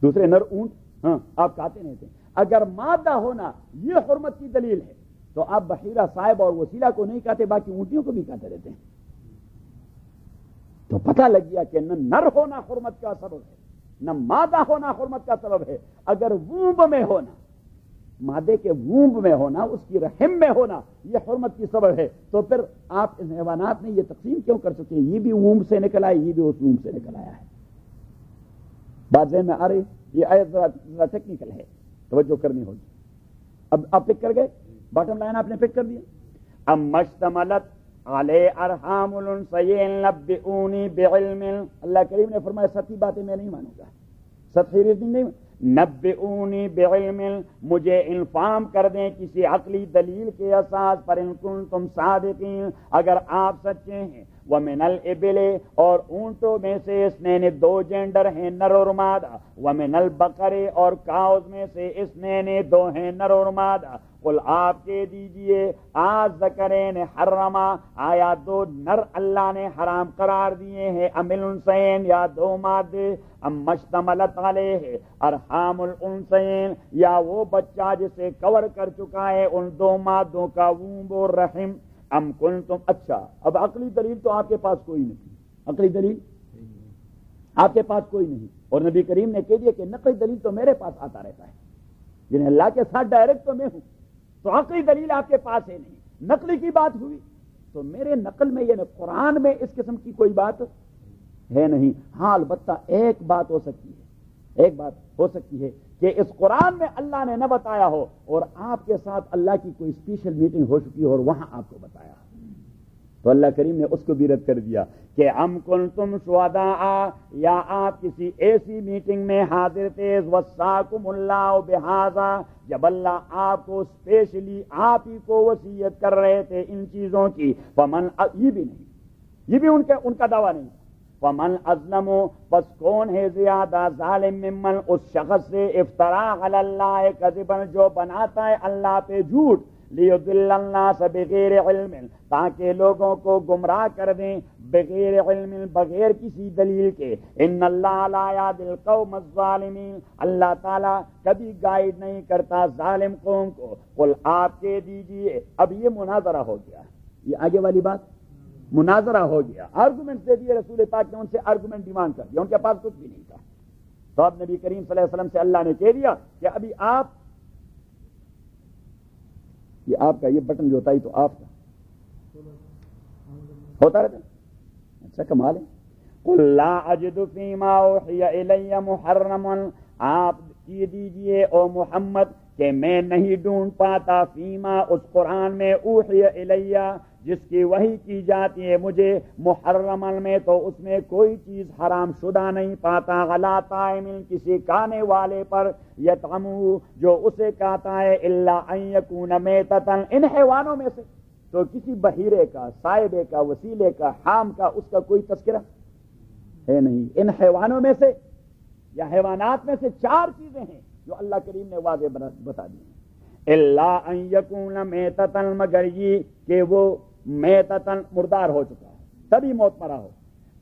دوسرے نر اونٹ آپ کھاتے رہتے ہیں. اگر مادہ ہونا یہ حرمت کی دلیل ہے تو آپ بحیرہ صاحب اور وسیلہ کو نہیں کھاتے باقی اونٹیوں کو بھی کھاتے رہتے ہیں. تو پتہ لگ گیا کہ نہ نر ہونا حرمت کا سبب ہے نہ مادہ ہونا حرمت کا سبب ہے. اگر وومب میں ہونا, مادے کے وومب میں ہونا, اس کی رحم میں ہونا یہ حرمت کی سبب ہے تو پھر آپ ان حیوانات میں یہ تقسیم کیوں کر سکتے ہیں یہ بھی وومب سے نکل آئے یہ بھی اس وومب سے نکل آیا ہے. بات ذہن میں آ رہی؟ یہ آیت ذرا ٹیکنیکل ہے, توجہ کرنی ہوگی. اب آپ پک کر گئے, باٹم لائن آپ نے پک کر دیا. اب مشتملت علی ارحام الانثیین نبئونی بعلم, اللہ کریم نے فرمایا سطحی باتیں میں نہیں مانوں گا, سطحی ریزننگ نہیں. نبئونی بعلم, مجھے انفارم کر دیں کسی عقلی دلیل کے اساس پر, ان کنتم صادقین, اگر آپ سچے ہیں. ومن الابل, اور اونٹوں میں سے اس نے دو جینڈر ہیں نر اور مادہ. ومن البقر, اور کاؤز میں سے اس نے دو ہیں نر اور مادہ. قل آپ کہہ دیجئے آج ذکرین حرما, آیا دو نر اللہ نے حرام قرار دیے ہیں, ام الانثیین, یا دو مادے. ام مشتملت علیہ ارحام الانثیین, یا وہ بچہ جسے کور کر چکا ہے ان دو مادوں کا وومب اور رحم. ام کنتم, اچھا اب عقلی دلیل تو آپ کے پاس کوئی نہیں, عقلی دلیل آپ کے پاس کوئی نہیں, اور نبی کریم نے کہہ دیا کہ نقلی دلیل تو میرے پاس آتا رہتا ہے, یعنی اللہ کے ساتھ ڈائریکٹ تو میں ہوں, تو عقلی دلیل آپ کے پاس ہے نہیں. نقلی کی بات ہوئی تو میرے نقل میں یعنی قرآن میں اس قسم کی کوئی بات ہے نہیں. ہاں البتہ ایک بات ہو سکتی ہے, ایک بات ہو سکتی ہے کہ اس قرآن میں اللہ نے نہ بتایا ہو اور آپ کے ساتھ اللہ کی کوئی اسپیشل میٹنگ ہو چکی ہو اور وہاں آپ کو بتایا, تو اللہ کریم نے اس کو بھی رد کر دیا کہ ام کنتم شہداء, یا آپ کسی ایسی میٹنگ میں حاضر تھے, وصاکم اللہ بہذا, جب اللہ آپ کو اسپیشلی آپ ہی کو وصیت کر رہے تھے ان چیزوں کی. فمن, یہ بھی نہیں, یہ بھی ان کا دعویٰ نہیں. فمن اظلم, پس کون ہے زیادہ ظالم, ممن, اس شخص سے, افترا علی اللہ کذبا, جو بناتا ہے اللہ پہ جھوٹ, لیضل الناس بغیر علم, تاکہ لوگوں کو گمراہ کر دیں بغیر علم, بغیر کسی دلیل کے. ان اللہ لا یہدی القوم الظالمین, اللہ تعالیٰ کبھی گائیڈ نہیں کرتا ظالم قوم کو. قل آپ کہہ دیجئے, اب یہ مناظرہ ہو گیا, یہ آگے والی بات مناظرہ ہو گیا, آرگومنٹ دے دیے رسول پاک نے, ان سے آرگومنٹ ڈیمانڈ کر دیا, ان کے پاس کچھ بھی نہیں تھا. تو اب نبی کریم صلی اللہ علیہ وسلم سے اللہ نے کہہ دیا کہ ابھی آپ, یہ آپ کا یہ بٹن جو ہوتا ہے تو آپ کا ہوتا رہتا, اچھا کمال ہے. قل لا اجد فیما اوحی الی محرما, آپ کہہ دیجئے او محمد کہ میں نہیں ڈھونڈ پاتا فیما, اس قرآن میں, اوحی الی, جس کی وحی کی جاتی ہے مجھے, محرمن میں, تو اس میں کوئی چیز حرام شدہ نہیں پاتا. غلا طائم, کسی کھانے والے پر, یطعمہ, جو اسے کھاتا ہے, الا ان یکون میتۃ, ان حیوانوں میں سے, تو کسی بحیرے کا, صائبے کا, وسیلے کا, حام کا, اس کا کوئی تذکرہ ہے نہیں. ان حیوانوں میں سے یا حیوانات میں سے چار چیزیں ہیں جو اللہ کریم نے واضح بتا دی ہیں. الا ان یکون میتۃ, مگر یہ کہ وہ میتتن, مردار ہو چکا ہے تبھی موت مرا ہو.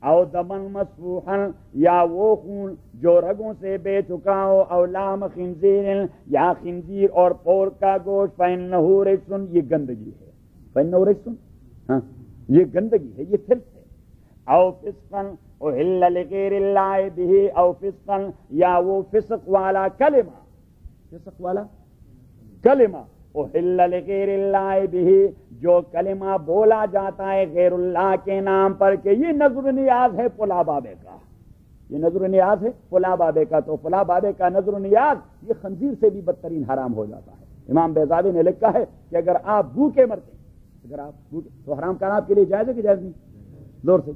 او دمن مسفوحا, یا وہ خون جو رگوں سے بہ چکا ہو. او لام خنزیر, یا خنزیر اور پورک کا گوشت. فإنہ رجس, یہ گندگی ہے. فإنہ رجس, ہاں یہ گندگی ہے, یہ فسق ہے. او فسقا احل لغیر اللہ بہ, او فسقا, یا وہ فسق والا کلمہ, فسق والا کلمہ احل لغیر اللہ بہ، جو کلمہ بولا جاتا ہے غیر اللہ کے نام پر کہ یہ نظر نیاز ہے فلاں بابے کا، یہ نظر نیاز ہے فلاں بابے کا، تو فلاں بابے کا نظر نیاز یہ خنزیر سے بھی بدترین حرام ہو جاتا ہے۔ امام بیضاوی نے لکھا ہے کہ اگر آپ بھوکے مرتے ہیں، اگر آپ بھوکے تو حرام کھانا آپ کے لیے جائز ہے کہ جائز نہیں؟ زور سے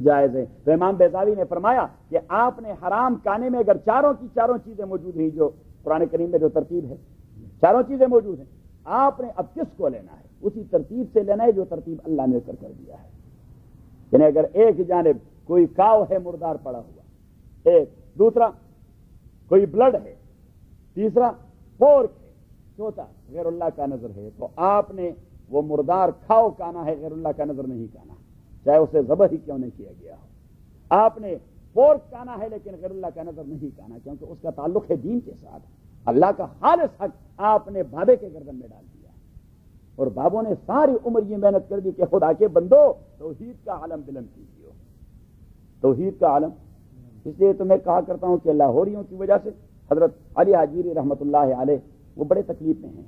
جائز ہے۔ تو امام بیضاوی نے فرمایا کہ آپ نے حرام کھانے میں اگر چاروں کی چاروں چیزیں موجود ہیں، جو قرآن کریم میں جو ترتیب ہے چاروں چیزیں موجود ہیں، آپ نے اب کس کو لینا ہے؟ اسی ترتیب سے لینا ہے جو ترتیب اللہ نے کر دیا ہے۔ یعنی اگر ایک جانب کوئی کاؤ ہے مردار پڑا ہوا، ایک دوسرا کوئی بلڈ ہے، تیسرا پورک ہے، چوتھا غیر اللہ کا نظر ہے، تو آپ نے وہ مردار کھاؤ کھانا ہے، غیر اللہ کا نظر نہیں کھانا، چاہے اسے ذبح ہی کیوں نہیں کیا گیا ہو۔ آپ نے پورک کھانا ہے لیکن غیر اللہ کا نظر نہیں کھانا، کیونکہ اس کا تعلق ہے دین کے ساتھ۔ اللہ کا خالص حق آپ نے بابے کے گردن میں ڈال دیا، اور بابوں نے ساری عمر یہ محنت کر دی کہ خدا کے بندو توحید کا عالم بلند کیجیے، توحید کا عالم۔ اس لیے تو میں کہا کرتا ہوں کہ لاہوریوں کی وجہ سے حضرت علی حجویری رحمۃ اللہ علیہ وہ بڑے تکلیف میں ہیں،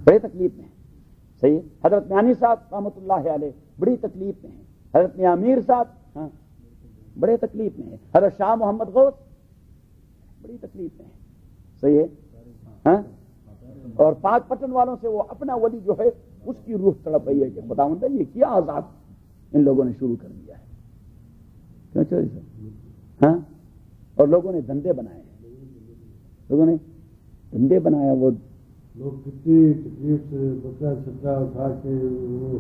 بڑے تکلیف میں ہیں، صحیح۔ حضرت میانی صاحب رحمۃ اللہ علیہ بڑی تکلیف میں ہیں، حضرت میاں میر صاحب بڑے تکلیف میں ہیں، حضرت شاہ محمد غوث بڑی تکلیف میں ہیں، صحیح ہے۔ اور پاک پٹن والوں سے وہ اپنا ولی جو ہے اس کی روح تڑپ رہی ہے کہ خداوند یہ کیا عذاب ان لوگوں نے شروع کر دیا ہے، کیوں چوری سر؟ ہاں، اور لوگوں نے دھندے بنائے ہیں، لوگوں نے دھندے بنایا، وہ لوگ کتنی تکلیف سے بکرا چھترا اٹھا کے وہ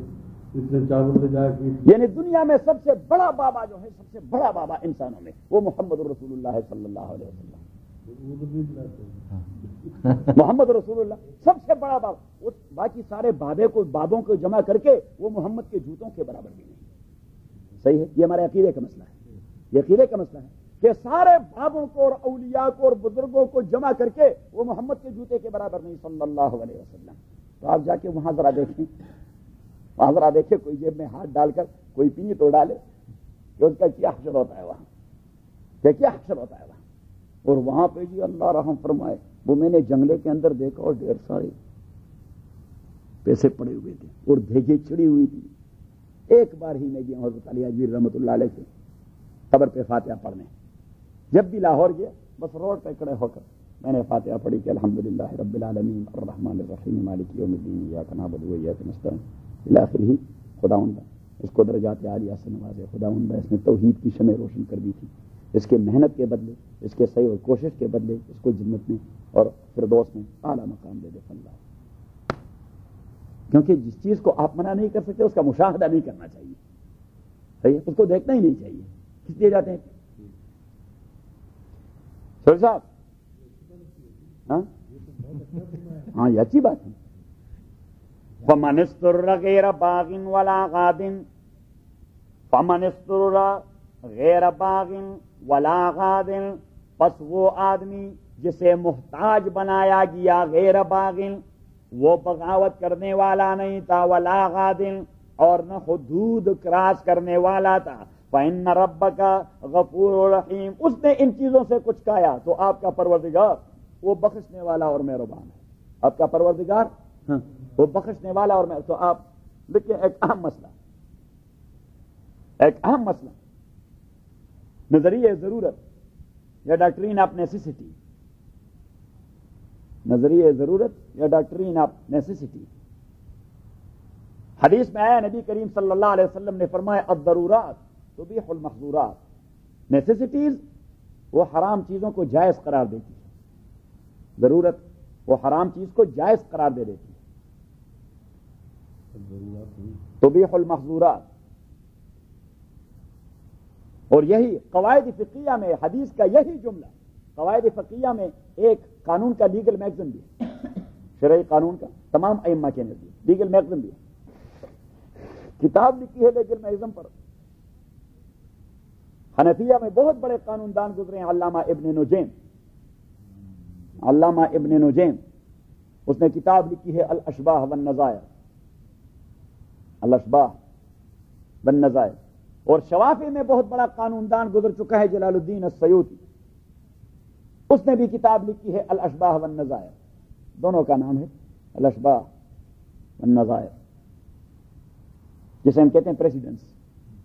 اتنے چاول لے جا کے، یعنی دنیا میں سب سے بڑا بابا جو ہے، سب سے بڑا بابا انسانوں میں وہ محمد رسول اللہ صلی اللہ علیہ وسلم، محمد رسول اللہ سب سے بڑا بابا، باقی سارے بابوں کو جمع کر کے وہ محمد کے جوتوں کے برابر بھی نہیں، صحیح ہے۔ یہ ہمارے عقیدے کا مسئلہ ہے، یہ عقیدے کا مسئلہ ہے کہ سارے بابوں کو اور اولیاء کو اور بزرگوں کو جمع کر کے وہ محمد کے جوتے کے برابر نہیں صلی اللہ علیہ وسلم۔ تو آپ جا کے وہاں ذرا دیکھیں، وہاں ذرا دیکھیں، کوئی جیب میں ہاتھ ڈال کر کوئی پینی تو ڈالے کہ اس کا کیا حشر ہوتا ہے وہاں، کیا حشر ہوتا ہے وہاں۔ اور وہاں پہ جی اللہ رحم فرمائے، وہ میں نے جنگلے کے اندر دیکھا اور ڈھیر سارے پیسے پڑے ہوئے تھے اور دھیگے چڑی ہوئی تھی۔ ایک بار ہی میں گیا حضرت علی حجویری رحمۃ اللہ علیہ کے قبر پہ فاتحہ پڑھنے، جب بھی لاہور گیا بس روڈ پہ کھڑے ہو کر میں نے فاتحہ پڑھی کہ الحمدللہ رب العالمین الرحمن الرحیم مالک یوم الدین ایاک نعبد و ایاک نستعین الی آخرہ۔ خداوند اس کو درجات عالیہ سے نوازے، خداوند اس نے توحید کی شمع روشن کر دی تھی، اس کے محنت کے بدلے، اس کے صحیح اور کوشش کے بدلے اس کو جنت میں اور فردوس میں اعلیٰ مقام دے دے اللہ۔ کیونکہ جس چیز کو آپ منع نہیں کر سکتے اس کا مشاہدہ نہیں کرنا چاہیے، صحیح ہے، اس کو دیکھنا ہی نہیں چاہیے، کس لیے جاتے ہیں سر صاحب؟ ہاں یہ اچھی بات ہے۔ فمن اضطر غیر باغ ولا غاد، فمن اضطر غیر باغ ولا غاد، پس وہ آدمی جسے محتاج بنایا گیا غیر باغ، وہ بغاوت کرنے والا نہیں تھا، ولا غاد اور نہ حدود کراس کرنے والا تھا، فإن ربک غفور رحیم، اس نے ان چیزوں سے کچھ کھایا تو آپ کا پروردگار وہ بخشنے والا اور مہربان ہے، آپ کا پروردگار وہ بخشنے والا اور تو آپ دیکھیں ایک اہم مسئلہ، ایک اہم مسئلہ، نظریہ ضرورت یا ڈاکٹرین آف نیسیسٹی، نظریہ ضرورت یا ڈاکٹرین آف نیسیسٹی۔ حدیث میں آیا نبی کریم صلی اللہ علیہ وسلم نے فرمایا الضرورات تبیح المحظورات، نیسیسٹیز وہ حرام چیزوں کو جائز قرار دیتی ہے، ضرورت وہ حرام چیز کو جائز قرار دے دیتی ہے، تبیح المحظورات۔ اور یہی قواعد فقہیہ میں حدیث کا یہی جملہ، قواعد فقہیہ میں ایک قانون کا لیگل میگزم بھی ہے، شرعی قانون کا تمام ائمہ کے نزدیک لیگل میگزم بھی ہے، کتاب لکھی ہے لیگل میگزم پر۔ حنفیہ میں بہت بڑے قانون دان گزرے ہیں، علامہ ابن نجیم، علامہ ابن نجیم، اس نے کتاب لکھی ہے الاشباہ والنظائر، الاشباہ والنظائر۔ اور شوافی میں بہت بڑا قانون دان گزر چکا ہے جلال الدین السیوطی، اس نے بھی کتاب لکھی ہے الاشباح والنظائر، دونوں کا نام ہے الاشباح والنظائر، جسے ہم کہتے ہیں پریسیڈنس،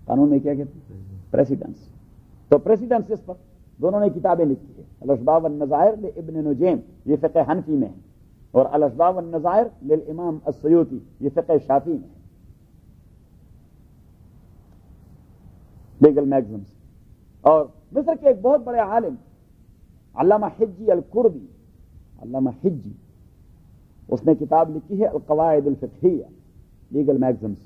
قانون میں کیا کہتے ہیں پریسیڈنس. تو پریسیڈنس پر دونوں نے کتابیں لکھی ہے، الاشباح والنظائر لابن نجیم، یہ فقہ حنفی میں ہے، اور الاشباح والنظائر للامام السیوطی، یہ فقہ شافعی میں ہے. لیگل میگزمز. اور مصر کے ایک بہت بڑے عالم علامہ حجی الکردی، علامہ حجی، اس نے کتاب لکھی ہے القواعد الفقہیہ، لیگل میگزمز،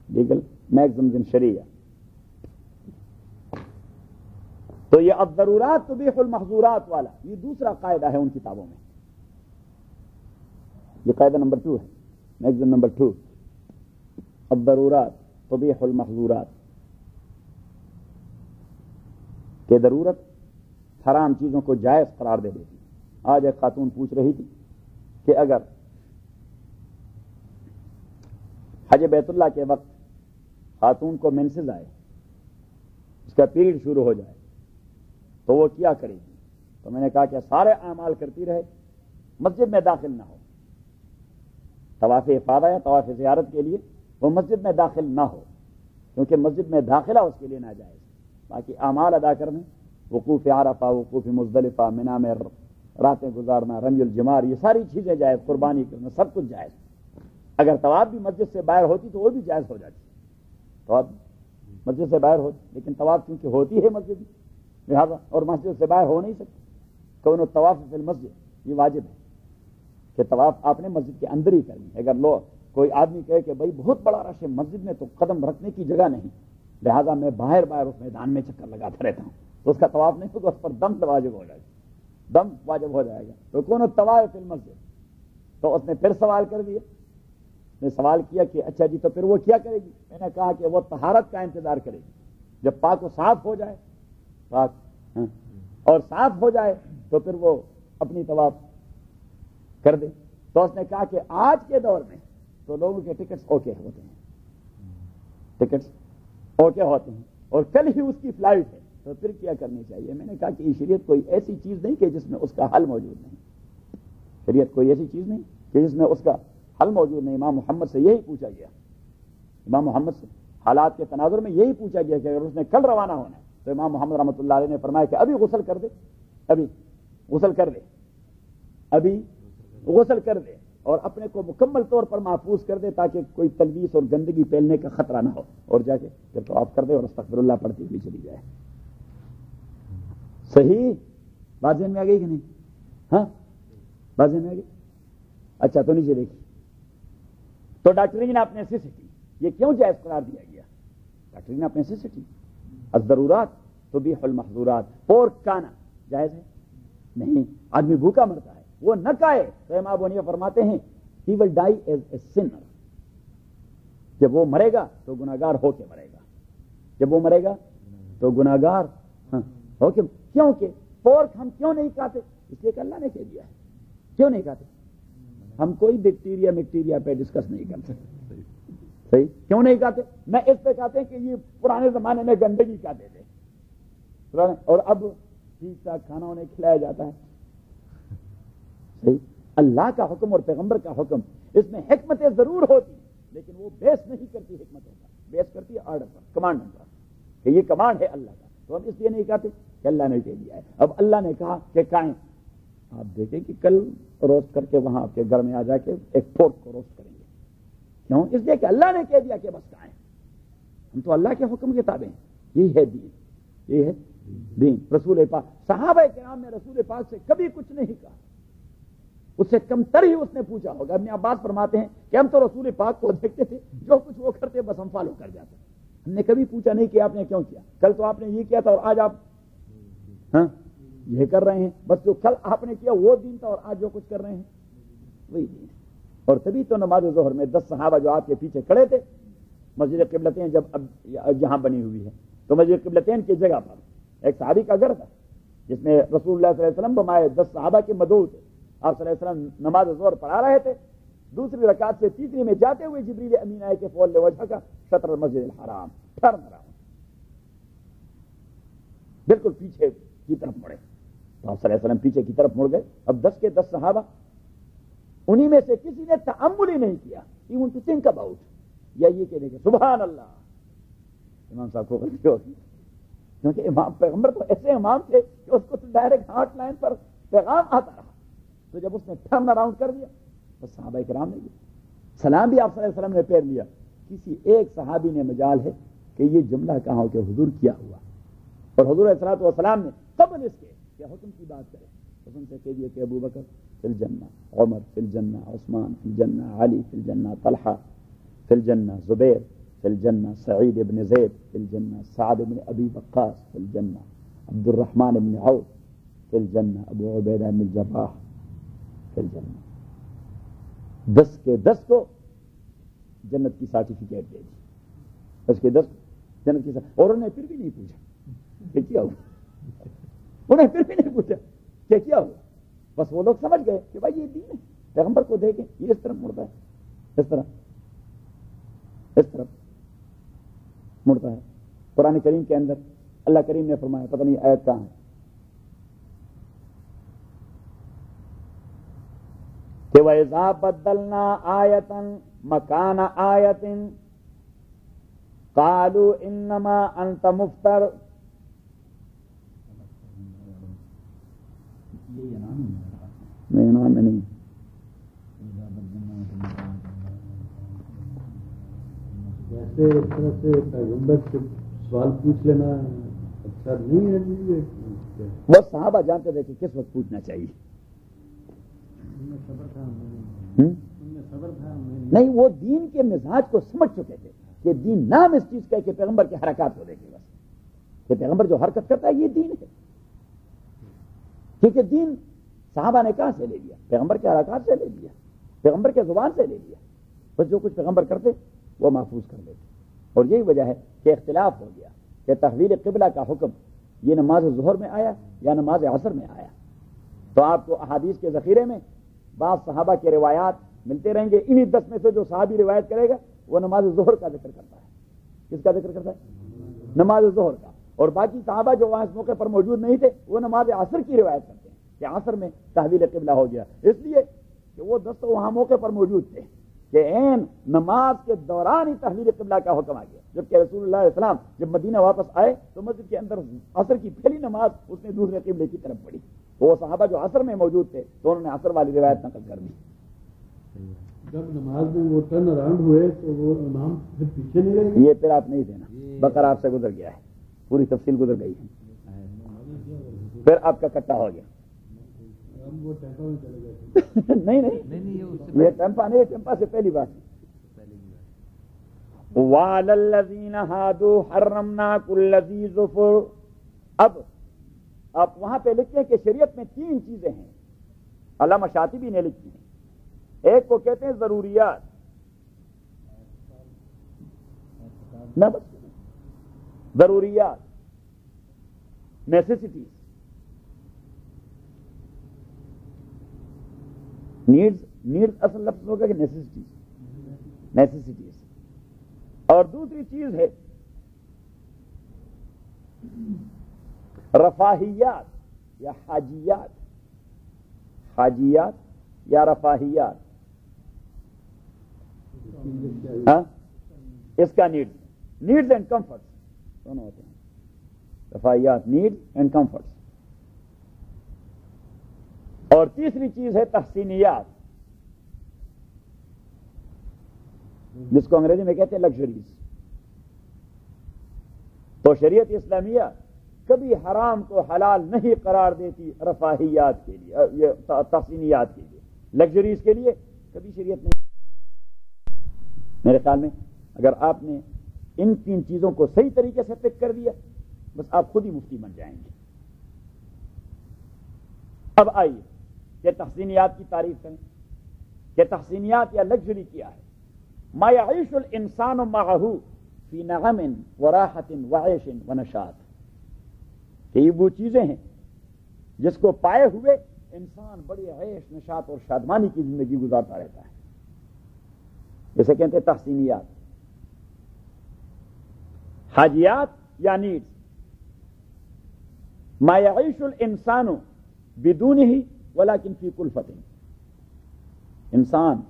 لیگل میگزمز ان شریعہ. تو یہ الضرورات تبیح المحظورات والا یہ دوسرا قاعدہ ہے ان کتابوں میں. یہ قاعدہ نمبر 2 ہے، میگزم نمبر 2، الضرورات تبیح المحظورات، کہ ضرورت حرام چیزوں کو جائز قرار دے دیتی. آج ایک خاتون پوچھ رہی تھی کہ اگر حج بیت اللہ کے وقت خاتون کو مینسز آئے، اس کا پیریڈ شروع ہو جائے، تو وہ کیا کرے گی؟ تو میں نے کہا کہ سارے اعمال کرتی رہے، مسجد میں داخل نہ ہو. طواف افاضہ یا طواف زیارت کے لیے وہ مسجد میں داخل نہ ہو، کیونکہ مسجد میں داخلہ اس کے لیے ناجائز. باقی اعمال ادا کرنے، وقوف عرفہ، وقوف مزدلفہ، منی میں راتیں گزارنا، رمی الجمار، یہ ساری چیزیں جائز، قربانی کرنا، سب کچھ جائز. اگر طواف بھی مسجد سے باہر ہوتی تو وہ بھی جائز ہو جاتی. طواف مسجد سے باہر ہوتی، لیکن طواف کیونکہ ہوتی ہے مسجد میں، لہٰذا اور مسجد سے باہر ہو نہیں سکتی. کون طواف فی المسجد، یہ واجب ہے کہ طواف آپ نے مسجد کے اندر ہی کرنی ہے. اگر کوئی آدمی کہے کہ بھائی بہت بڑا رش ہے مسجد میں تو قدم رکھنے کی جگہ نہیں، لہٰذا میں باہر اس میدان میں چکر لگاتا رہتا ہوں، تو اس کا طواف نہیں ہوگا، اس پر دم واجب ہو جائے گا، دم واجب ہو جائے گا. تو کون طواف فی المسجد. تو اس نے پھر سوال کر دیا، نے سوال کیا کہ اچھا جی تو پھر وہ کیا کرے گی؟ میں نے کہا کہ وہ طہارت کا انتظار کرے گی. جب پاک و صاف ہو جائے، پاک اور صاف ہو جائے تو پھر وہ اپنی طواف کر دے. تو اس نے کہا کہ آج کے دور میں تو لوگوں کے ٹکٹس اوکے ہوتے ہیں، ٹکٹس اوکے ہوتے ہیں، اور کل ہی اس کی فلائٹ ہے، تو پھر کیا کرنی چاہیے؟ میں نے کہا کہ یہ شریعت کوئی ایسی چیز نہیں کہ جس میں اس کا حل موجود نہیں. شریعت کوئی ایسی چیز نہیں کہ جس میں اس کا حل موجود نہیں. امام محمد سے یہی پوچھا گیا، امام محمد سے حالات کے تناظر میں یہی پوچھا گیا کہ اگر اس نے کل روانہ ہونا ہے تو امام محمد رحمۃ اللہ علیہ نے فرمایا کہ ابھی غسل کر دے، ابھی غسل کر دے، ابھی غسل کر دے، اور اپنے کو مکمل طور پر محفوظ کر دے تاکہ کوئی تلبیس اور گندگی پھیلنے کا خطرہ نہ ہو، اور جا کے پھر طواف کر دے اور استغفر اللہ پڑھتی ہوئی چلی جائے. صحیح بات ذہن میں آ گئی کہ نہیں؟ ہاں بات ذہن میں آ گئی. اچھا تو نیچے دیکھیے، تو ڈاکٹرین نے اپنے سے سٹی، یہ کیوں جائز قرار دیا گیا؟ ڈاکٹرین نے اپنے سے سٹی، الضرورات تبیح المحظورات. پورک کھانا جائز ہے؟ نہیں. آدمی بھوکا مرتا ہے، وہ نہ کھائے تو امام ابو حنیفہ فرماتے ہیں he will die as a sinner. جب وہ مرے گا تو گناہگار ہو کے مرے گا، جب وہ مرے گا تو گناہگار ہو کے. کیونکہ پورک ہم کیوں نہیں کھاتے؟ اس لیے کہ اللہ نے کہہ دیا ہے. کیوں نہیں کھاتے؟ ہم کوئی بیکٹیریا پہ ڈسکس نہیں کرتے. صحیح کیوں نہیں کھاتے؟ نہ اس پہ کہتے ہیں کہ یہ پرانے زمانے میں گندگی کھاتے تھے اور اب ٹھیک ٹھاک کھانا انہیں کھلایا جاتا ہے. صحیح. اللہ کا حکم اور پیغمبر کا حکم، اس میں حکمتیں ضرور ہوتی ہیں لیکن وہ بیس نہیں کرتی حکمتوں کا، بیس کرتی ہے آرڈر پر، کمانڈ پر، کہ یہ کمانڈ ہے اللہ کا. تو ہم اس لیے نہیں کہتے کہ اللہ نے کہہ دیا ہے. اب اللہ نے کہا کہ کھائیں، آپ دیکھیں کہ کل روسٹ کر کے وہاں آپ کے گھر میں آ جا کے ایک پورک کو روسٹ کریں گے. کیوں؟ اس لیے کہ اللہ نے کہہ دیا کہ بس کھائیں. ہم تو اللہ کے حکم کے تابع ہیں. یہی ہے دین، یہ ہے دین. رسول پاک، صحابہ کرام نے رسول پاک سے کبھی کچھ نہیں کہا، اس سے کم تر ہی اس نے پوچھا ہوگا. ابن عباس فرماتے ہیں کہ ہم تو رسول پاک کو دیکھتے تھے، جو کچھ وہ کرتے بس ہم فالو کر جاتے. ہم نے کبھی پوچھا نہیں کہ آپ نے کیوں کیا، کل تو آپ نے یہ کیا تھا اور آج آپ یہ کر رہے ہیں. بس جو کل آپ نے کیا وہ دین تھا اور آج جو کچھ کر رہے ہیں وہی دین ہے. اور تبھی تو نماز ظہر میں 10 صحابہ جو آپ کے پیچھے کھڑے تھے، مسجد قبلتین جب اب جہاں بنی ہوئی ہے تو مسجد قبلتین کی جگہ پر ایک صحابی کا گھر تھا جس میں رسول اللہ صلی اللہ علیہ وسلم بمائے 10 صحابہ کے مدعو تھے. آپ صلی اللہ علیہ وسلم نماز ظہر پڑھا رہے تھے، دوسری رکعت سے تیسری میں جاتے ہوئے جبریل امین آئے کہ فول وجہ کا شطر المسجد الحرام ٹرن اراؤنڈ، بالکل پیچھے کی طرف مڑے. تو آپ صلی اللہ علیہ وسلم پیچھے کی طرف مڑ گئے. اب 10 کے 10 صحابہ, انہی میں سے کسی نے تأمل ہی نہیں کیا, ایون ٹو تھنک اباؤٹ, یا یہ کہنے کے سبحان اللہ. امام صاحب کو غلطی ہوگی, کیونکہ امام پیغمبر تو ایسے امام تھے کہ اس کو تو ڈائریکٹ ہارٹ لائن پر پیغام آتا رہا. تو جب اس نے ٹرن اراؤنڈ کر دیا تو صحابہ کرام نے سلام بھی آپ صلی اللہ علیہ وسلم نے پھیر لیا. کسی ایک صحابی نے مجال ہے کہ یہ جملہ کہا ہو کہ حضور کیا ہوا, اور حضور علیہ الصلوۃ والسلام نے قبل اس کے کہ حکم کی بات کرے, حکم سے کہہ دیا کہ ابو بکر فی الجنہ, عمر فی الجنہ, عثمان فی الجنہ, علی فی الجنہ, طلحہ فی الجنہ, زبیر فی الجنہ, سعید ابن زید فی الجنہ, سعد ابن ابی وقاص فی الجنہ, عبد الرحمن ابن عوف فی الجنہ, ابو عبیدہ بن الجراح فی الجنہ. 10 کے 10 کو جنت کی سرٹیفکیٹ دے دی, 10 کے 10 جنت کی سرٹیفکیٹ. اور انہیں پھر بھی نہیں پوچھا کہ کیا ہوا, انہیں پھر بھی نہیں پوچھا کہ کیا ہوا. بس وہ لوگ سمجھ گئے کہ بھائی یہ دین ہے, پیغمبر کو دیکھیں یہ اس طرف مڑتا ہے, اس طرف مڑتا ہے. قرآن کریم کے اندر اللہ کریم نے فرمایا, پتہ نہیں آیت کہاں ہے, کہ وَإِذَا بَدَّلْنَا آیَةً مَكَانَ آیَةٍ قَالُوا إِنَّمَا أَنْتَ مُفْتَرٍ. نہیں نام میں نہیں, جیسے اس طرح سے پیغمبر سے سوال پوچھ لینا اچھا نہیں ہے. وہ صحابہ جانتے تھے کہ کس وقت پوچھنا چاہیے. نہیں, وہ دین کے مزاج کو سمجھ چکے تھے کہ دین نام اس چیز کا ہے کہ پیغمبر کے حرکات کو دیکھے, بس کہ پیغمبر جو حرکت کرتا ہے یہ دین ہے. کیونکہ دین صحابہ نے کہاں سے لے لیا, پیغمبر کے حرکات سے لے لیا, پیغمبر کے زبان سے لے لیا. بس جو کچھ پیغمبر کرتے وہ محفوظ کر لیتے. اور یہی وجہ ہے کہ اختلاف ہو گیا کہ تحویل قبلہ کا حکم یہ نماز ظہر میں آیا یا نماز عصر میں آیا. تو آپ کو احادیث کے ذخیرے میں بعض صحابہ کے روایات ملتے رہیں گے. انہی 10 میں سے جو صحابی روایت کرے گا وہ نماز ظہر کا ذکر کرتا ہے. کس کا ذکر کرتا ہے؟ نماز ظہر کا. اور باقی صحابہ جو وہاں اس موقع پر موجود نہیں تھے وہ نماز عصر کی روایت کرتے ہیں کہ عصر میں تحویل قبلہ ہو گیا, اس لیے کہ وہ 10 تو وہاں موقع پر موجود تھے کہ عین نماز کے دوران ہی تحویل قبلہ کا حکم آ گیا. جبکہ رسول اللہ علیہ السلام جب مدینہ واپس آئے تو مسجد کے اندر عصر کی پہلی نماز اس نے دوسرے قبلے کی طرف پڑھی. تو وہ صحابہ جو عصر میں موجود تھے تو انہوں نے عصر والی روایت نقل کر دی. جب نماز میں وہ ٹرن اراؤنڈ ہوئے تو وہ امام پھر پیچھے نہیں رہے. یہ پھر آپ نہیں دینا, بقرہ آپ سے گزر گیا ہے, پوری تفصیل گزر گئی ہے, پھر آپ کا کٹا ہو گیا. وہ ٹیمپا میں چلے گئے. نہیں, یہ ٹیمپا نہیں, ٹیمپا سے پہلی بات. وَعَلَى الَّذِينَ هَادُوا حَرَّمْنَا كُلَّ ذِي ظُفُرٍ. اب آپ وہاں پہ لکھتے ہیں کہ شریعت میں 3 چیزیں ہیں, علامہ شاطبی نے لکھی ہیں. ایک کو کہتے ہیں ضروریات, نہ بس ضروریات, نیسیسٹیز. نیڈز اصل لفظ ہوگا کہ نیسیسٹیز. اور دوسری چیز ہے رفاہیات یا حاجیات, حاجیات یا رفاہیات. ہاں, اس کا نیڈز اینڈ کمفرٹس دونوں ہوتے ہیں. رفاہیات, نیڈز اینڈ کمفرٹس. اور تیسری چیز ہے تحسینیات, جس کو انگریزی میں کہتے ہیں لگژریز. تو شریعت اسلامیہ کبھی حرام کو حلال نہیں قرار دیتی رفاہیات کے لیے, یہ تحسینیات کے لیے, لگژریز کے لیے کبھی شریعت نہیں. میرے خیال میں اگر آپ نے ان 3 چیزوں کو صحیح طریقے سے پک کر دیا بس آپ خود ہی مفتی بن جائیں گے. اب آئیے کہ تحسینیات کی تعریف کریں کہ تحسینیات یا لگژری کیا ہے. ما يعيش الانسان معه في نعم وراحة وعيش ونشاط. یہ وہ چیزیں ہیں جس کو پائے ہوئے انسان بڑی عیش, نشاط اور شادمانی کی زندگی گزارتا رہتا ہے. جسے کہتے ہیں تحسینیات. حاجیات یا نیڈز. ما يعيش الانسان بدون ہی ولیکن فی کلفت، انسان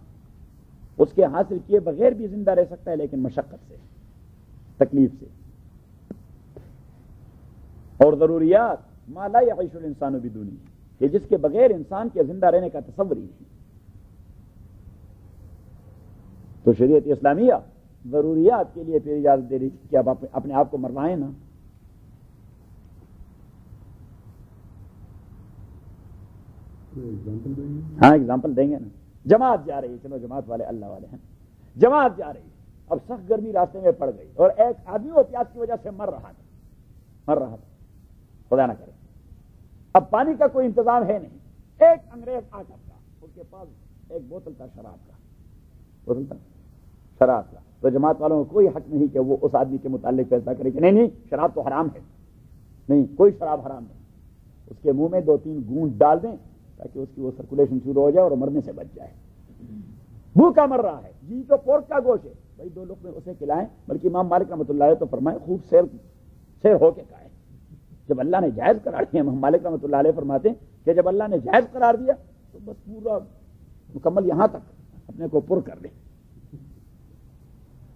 اس کے حاصل کیے بغیر بھی زندہ رہ سکتا ہے، لیکن مشقت سے، تکلیف سے. اور ضروریات ما لا یعیش الانسان بدونی، کہ جس کے بغیر انسان کے زندہ رہنے کا تصور ہی نہیں. تو شریعت اسلامیہ ضروریات کے لیے پھر اجازت دے رہی کہ آپ اپنے آپ کو مروائیں نا. ہاں ایگزامپل دیں گے نا. جماعت جا رہی ہے، چلو جماعت والے اللہ والے ہیں، جماعت جا رہی ہے، اب سخت گرمی راستے میں پڑ گئی اور ایک آدمی وہ پیاس کی وجہ سے مر رہا تھا، خدا نہ کرے. اب پانی کا کوئی انتظام ہے نہیں، ایک انگریز آ ٹپکا، اس کے پاس ایک بوتل تھا شراب کا. تو جماعت والوں کو کوئی حق نہیں کہ وہ اس آدمی کے متعلق فیصلہ کرے کہ نہیں شراب تو حرام ہے، نہیں کوئی شراب حرام نہیں. اس کے منہ میں 2-3 گونٹ ڈال دیں تاکہ اس کی وہ سرکولیشن شروع ہو جائے اور مرنے سے بچ جائے. بھوکا مر رہا ہے، جی تو پورک کا گوشت ہے، بھائی 2 لقمے اسے کھلائیں. بلکہ امام مالک رحمۃ اللہ علیہ تو فرمائے خوب سیر ہو کے کھائے. جب اللہ نے جائز قرار دیا، امام مالک رحمۃ اللہ علیہ فرماتے ہیں کہ جب اللہ نے جائز قرار دیا تو بس پورا مکمل یہاں تک اپنے کو پر کر لیں،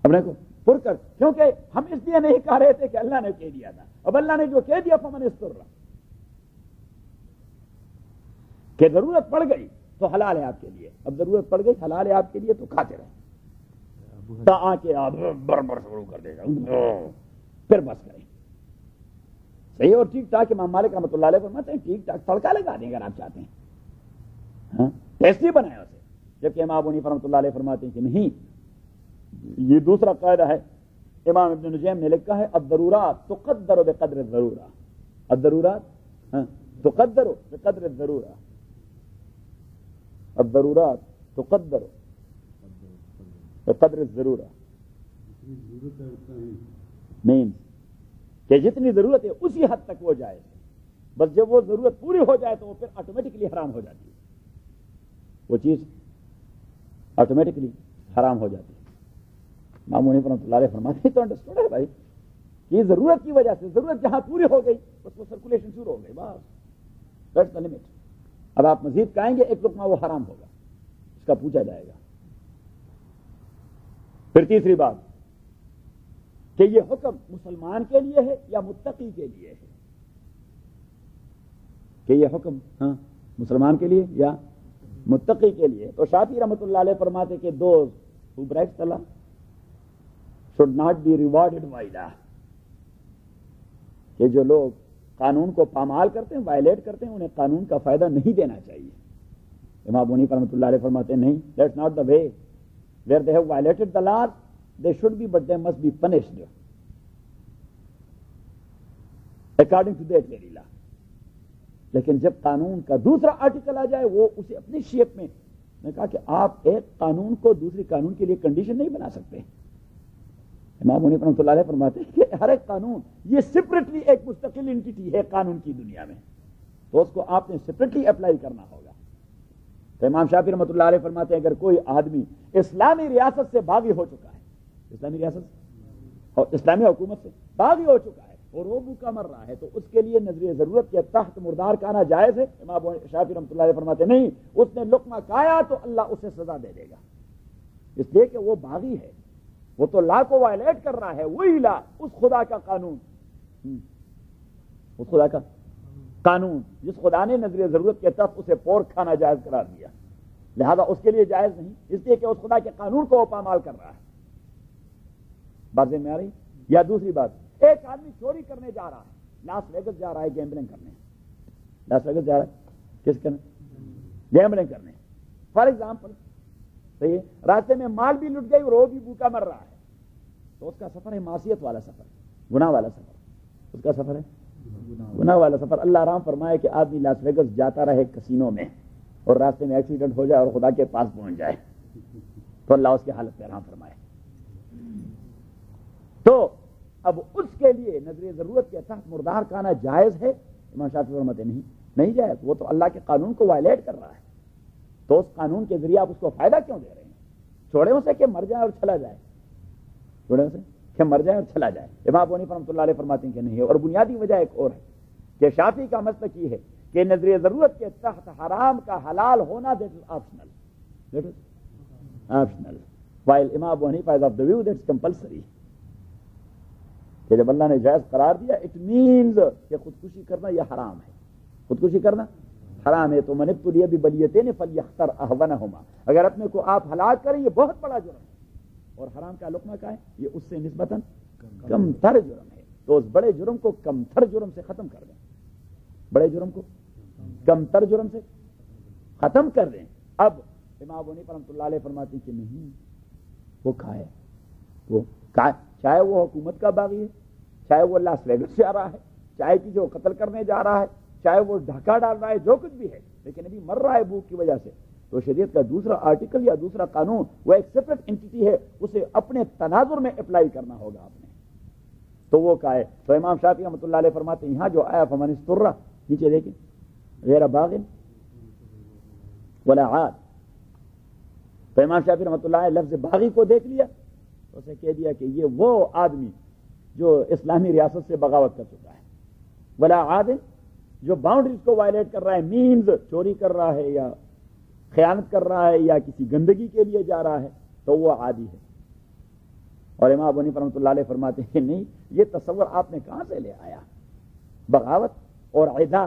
اپنے کو پر کر. کیونکہ ہم اس لیے نہیں کہہ رہے تھے کہ اللہ نے کہہ دیا تھا، اب اللہ نے جو کہہ دیا فمن استر، کہ ضرورت پڑ گئی تو حلال ہے آپ کے لیے. اب ضرورت پڑ گئی حلال ہے آپ کے لیے تو کھاتے رہیں، تا آ کے آپ بربر شروع کر دے گا، پھر بس کریں. صحیح اور ٹھیک ٹھاک. امام مالک رحمۃ اللہ علیہ فرماتے ہیں ٹھیک ٹھاک تڑکا لگا دیں اگر آپ چاہتے ہیں، ٹیسٹی بنایا اسے. جبکہ امام ابو حنیفہ رحمۃ اللہ علیہ فرماتے ہیں کہ نہیں، یہ دوسرا قاعدہ ہے. امام ابن نجیم نے لکھا ہے الضرورات تقدر بقدر الضرورہ، الضرورات تقدر بقدر الضرورہ، الضرورات تقدر بقدر الضرورہ. مین کہ جتنی ضرورت ہے اسی حد تک وہ جائے، بس جب وہ ضرورت پوری ہو جائے تو وہ پھر آٹومیٹکلی حرام ہو جاتی ہے، وہ چیز آٹومیٹکلی حرام ہو جاتی ہے. امام حنیفہ رحمۃ اللہ علیہ فرماتے ہیں تو انڈرسٹوڈ ہے بھائی، یہ ضرورت کی وجہ سے، ضرورت جہاں پوری ہو گئی اس کو سرکولیشن شروع ہو گئی، بس دیٹس دی لمٹ. اب آپ مزید کھائیں گے ایک لقمہ وہ حرام ہوگا، اس کا پوچھا جائے گا. پھر تیسری بات کہ یہ حکم مسلمان کے لیے ہے یا متقی کے لیے ہے، کہ یہ حکم مسلمان کے لیے یا متقی کے لیے. تو شافعی رحمۃ اللہ علیہ فرماتے کہ those who breaks the law should not be rewarded by law، کہ جو لوگ قانون کو پامال کرتے ہیں، وائلیٹ کرتے ہیں، انہیں قانون کا فائدہ نہیں دینا چاہیے. امام ابو حنیفہ رحمۃ اللہ علیہ فرماتے ہیں نہیں، that's not the way. Where they have violated the law they should be, but they must be punished according to that very law. لیکن جب قانون کا دوسرا آرٹیکل آ جائے وہ اسے اپنی شیپ میں نے کہا کہ آپ ایک قانون کو دوسری قانون کے لیے کنڈیشن نہیں بنا سکتے. امام حنیفہ رحمۃ اللہ علیہ فرماتے ہیں کہ ہر ایک قانون یہ سپریٹلی ایک مستقل انٹیٹی ہے قانون کی دنیا میں، تو اس کو آپ نے سپریٹلی اپلائی کرنا ہوگا. تو امام شافعی رحمۃ اللہ علیہ فرماتے ہیں اگر کوئی آدمی اسلامی ریاست سے باغی ہو چکا ہے، اسلامی ریاست اور اسلامی حکومت سے باغی ہو چکا ہے اور وہ بھوکا مر رہا ہے، تو اس کے لیے نظریہ ضرورت کے تحت مردار کھانا جائز ہے. امام شافعی رحمۃ اللہ علیہ فرماتے ہیں نہیں، اس نے لقمہ کھایا تو اللہ اسے سزا دے دے گا، اس لیے کہ وہ باغی ہے، وہ تو لا کو وائلیٹ کر رہا ہے. وہی لا، اس خدا کا قانون، اس خدا کا قانون جس خدا نے نظریہ ضرورت کے تحت اسے پورک کھانا جائز قرار دیا، لہذا اس کے لیے جائز نہیں، اس لیے کہ اس خدا کے قانون کو وہ پامال کر رہا ہے. بات میں آ رہی؟ یا دوسری بات، ایک آدمی چوری کرنے جا رہا ہے، لاس ویگس جا رہا ہے گیمبلنگ کرنے، لاس ویگس جا رہا ہے کس کرنے؟ گیمبلنگ کرنے فار ایگزامپل. صحیح ہے، راستے میں مال بھی لٹ گئی اور وہ بھی بھوکا مر رہا ہے، تو اس کا سفر ہے معصیت والا سفر، گناہ والا سفر. اس کا سفر ہے گناہ والا سفر. اللہ رحم فرمائے کہ آدمی لاس ویگس جاتا رہے کسینوں میں اور راستے میں ایکسیڈنٹ ہو جائے اور خدا کے پاس پہنچ جائے، تو اللہ اس کی حالت پہ رحم فرمائے. تو اب اس کے لیے نظریہ ضرورت کے تحت مردار کھانا جائز ہے؟ امام شافعی فرماتے نہیں جائز، وہ تو اللہ کے قانون کو وائلیٹ کر رہا ہے. تو اس قانون کے ذریعے آپ اس کو فائدہ کیوں دے رہے ہیں؟ چھوڑے اسے کہ مر جائے اور چلا جائے، چھوڑے اسے کہ مر جائے اور چلا جائے. امام ابو حنیفہ رحمۃ اللہ علیہ فرماتے ہیں کہ نہیں. اور بنیادی وجہ ایک اور ہے کہ شافعی کا مسلک یہ ہے کہ نظریہ ضرورت کے تحت حرام کا حلال ہونا that is optional. That is optional. while Imam Abu Hanifa is of the view that's compulsory. کہ جب اللہ نے جائز قرار دیا اٹ مینز کہ خودکشی کرنا یہ حرام ہے. خودکشی کرنا حرام ہے. تو من ابتلی ببلیتین فلیختر اہونہما. اگر اپنے کو آپ ہلاک کریں یہ بہت بڑا جرم ہے. اور حرام کا لقمہ کیا ہے؟ یہ اس سے نسبتاً کم تر جرم ہے. تو اس بڑے جرم کو کم تر جرم سے ختم کر دیں. بڑے جرم کو کم تر جرم سے ختم کر دیں. اب امام ابو حنیفہ رحمۃ اللہ علیہ فرماتے ہیں کہ نہیں وہ کھائے وہ چاہے وہ حکومت کا باغی ہے, چاہے وہ لاس ویگس سے آ رہا ہے, چاہے کہ جو قتل کرنے جا رہا ہے, چاہے وہ ڈھکا ڈال رہا ہے, جو کچھ بھی ہے, لیکن ابھی مر رہا ہے بھوک کی وجہ سے, تو شریعت کا دوسرا آرٹیکل یا دوسرا قانون وہ ایک سیپریٹ انٹیٹی ہے, اسے اپنے تناظر میں اپلائی کرنا ہوگا آپ نے. تو وہ کا ہے. تو امام شافعی رحمۃ اللہ علیہ فرماتے ہیں یہاں جو آیا فمن استر, نیچے دیکھیں, غیر باغ ولا عاد. تو امام شافعی رحمۃ اللہ علیہ لفظ باغی کو دیکھ لیا تو اسے کہہ دیا کہ یہ وہ آدمی جو اسلامی ریاست سے بغاوت کر چکا ہے. ولا عاد جو باؤنڈریز کو وائلیٹ کر رہا ہے, مینز چوری کر رہا ہے یا خیانت کر رہا ہے یا کسی گندگی کے لیے جا رہا ہے, تو وہ عادی ہے. اور امام ابو حنیفہ رحمۃ اللہ علیہ فرماتے ہیں نہیں, یہ تصور آپ نے کہاں سے لے آیا؟ بغاوت اور عدا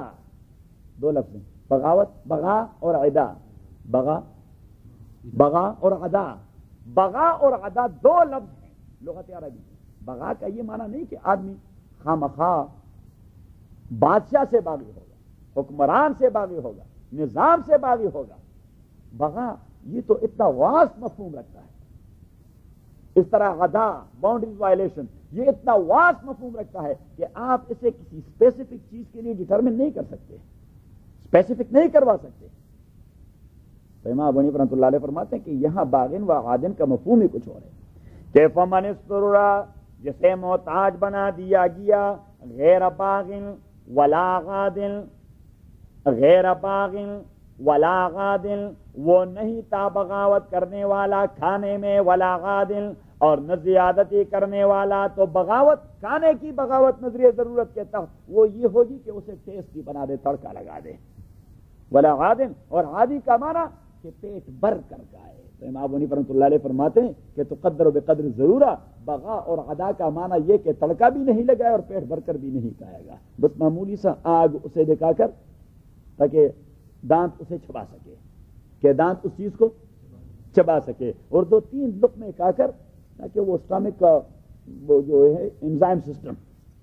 دو لفظ ہیں. بغاوت, بغا اور عدا. بغا اور عدا. بغا اور عدا دو لفظ ہیں لغت عربی. بغا کا یہ معنی نہیں کہ آدمی خامخواہ بادشاہ سے باغی ہوگا, حکمران سے باغی ہوگا, نظام سے باغی ہوگا. بغا یہ تو اتنا واس مفہوم رکھتا ہے. اس طرح غدا, باؤنڈریز وائلیشن, یہ اتنا واس مفہوم رکھتا ہے کہ آپ اسے کسی اسپیسیفک چیز کے لیے ڈٹرمن نہیں کر سکتے, اسپیسیفک نہیں کروا سکتے. تو امام ابو حنیفہ رحمۃ اللہ علیہ فرماتے ہیں کہ یہاں باغن و عادن کا مفہوم ہی کچھ اور ہے. کہ فمن استر, جسے محتاج بنا دیا گیا, غیر باغن ولا غادن, غیر باغن ولا غادن, وہ نہیں تھا بغاوت کرنے والا کھانے میں, ولا غادن اور نہ زیادتی کرنے والا. تو بغاوت, کھانے کی بغاوت نظریہ ضرورت کے تحت وہ یہ ہوگی کہ اسے ٹیسٹی بنا دے, تڑکا لگا دے. ولا غادن, اور عادی کا معنی کہ پیٹ بھر کر کھائے. تو امام ابو حنیفہ رحمۃ اللہ علیہ فرماتے ہیں کہ تقدر بقدر ضرورہ, بغا اور عدا کا معنی یہ کہ تڑکا بھی نہیں لگائے اور پیٹ بھر کر بھی نہیں کھائے گا, بس معمولی سا آگ اسے دکھا کر تاکہ دانت اسے چبا سکے, کہ دانت اس چیز کو چبا سکے, اور دو تین لقمے کھا کر تاکہ وہ اسٹامک کا وہ جو ہے انزائم سسٹم